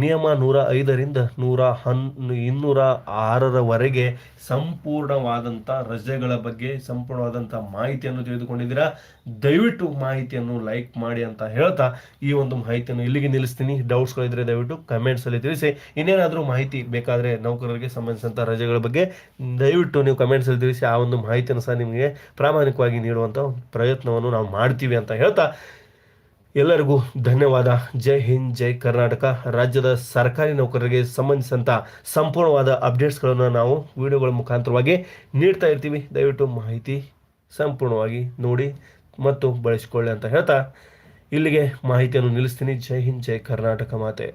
Speaker 1: ನಿಯಮ 105ರಿಂದ 206ರವರೆಗೆ ಸಂಪೂರ್ಣವಾದಂಥ ರಜೆಗಳ ಬಗ್ಗೆ ಸಂಪೂರ್ಣವಾದಂಥ ಮಾಹಿತಿಯನ್ನು ತಿಳಿದುಕೊಂಡಿದ್ದೀರಾ. ದಯವಿಟ್ಟು ಮಾಹಿತಿಯನ್ನು ಲೈಕ್ ಮಾಡಿ ಅಂತ ಹೇಳ್ತಾ ಈ ಒಂದು ಮಾಹಿತಿಯನ್ನು ಇಲ್ಲಿಗೆ ನಿಲ್ಲಿಸ್ತೀನಿ. ಡೌಟ್ಸ್ಗಳಿದ್ರೆ ದಯವಿಟ್ಟು ಕಮೆಂಟ್ಸಲ್ಲಿ ತಿಳಿಸಿ. ಇನ್ನೇನಾದರೂ ಮಾಹಿತಿ ಬೇಕಾದರೆ ನೌಕರರಿಗೆ ಸಂಬಂಧಿಸಿದಂಥ ರಜೆಗಳ ಬಗ್ಗೆ ದಯವಿಟ್ಟು ನೀವು ಕಮೆಂಟ್ಸಲ್ಲಿ ತಿಳಿಸಿ. ಆ ಒಂದು ಮಾಹಿತಿಯನ್ನು ಸಹ ನಿಮಗೆ ಪ್ರಾಮಾಣಿಕವಾಗಿ ನೀಡುವಂಥ ಪ್ರಯತ್ನವನ್ನು ನಾವು ಮಾಡ್ತೀವಿ ಅಂತ ಹೇಳ್ತಾ ಎಲ್ಲರಿಗೂ ಧನ್ಯವಾದ. ಜೈ ಹಿಂದ್, ಜೈ ಕರ್ನಾಟಕ. ರಾಜ್ಯದ ಸರ್ಕಾರಿ ನೌಕರರಿಗೆ ಸಂಬಂಧಿಸಿದಂಥ ಸಂಪೂರ್ಣವಾದ ಅಪ್ಡೇಟ್ಸ್ಗಳನ್ನು ನಾವು ವಿಡಿಯೋಗಳ ಮುಖಾಂತರವಾಗಿ ನೀಡ್ತಾ ಇರ್ತೀವಿ. ದಯವಿಟ್ಟು ಮಾಹಿತಿ ಸಂಪೂರ್ಣವಾಗಿ ನೋಡಿ ಮತ್ತು ಬಳಸಿಕೊಳ್ಳಿ ಅಂತ ಹೇಳ್ತಾ ಇಲ್ಲಿಗೆ ಮಾಹಿತಿಯನ್ನು ನಿಲ್ಲಿಸ್ತೀನಿ. ಜೈ ಹಿಂದ್, ಜೈ ಕರ್ನಾಟಕ ಮಾತೆ.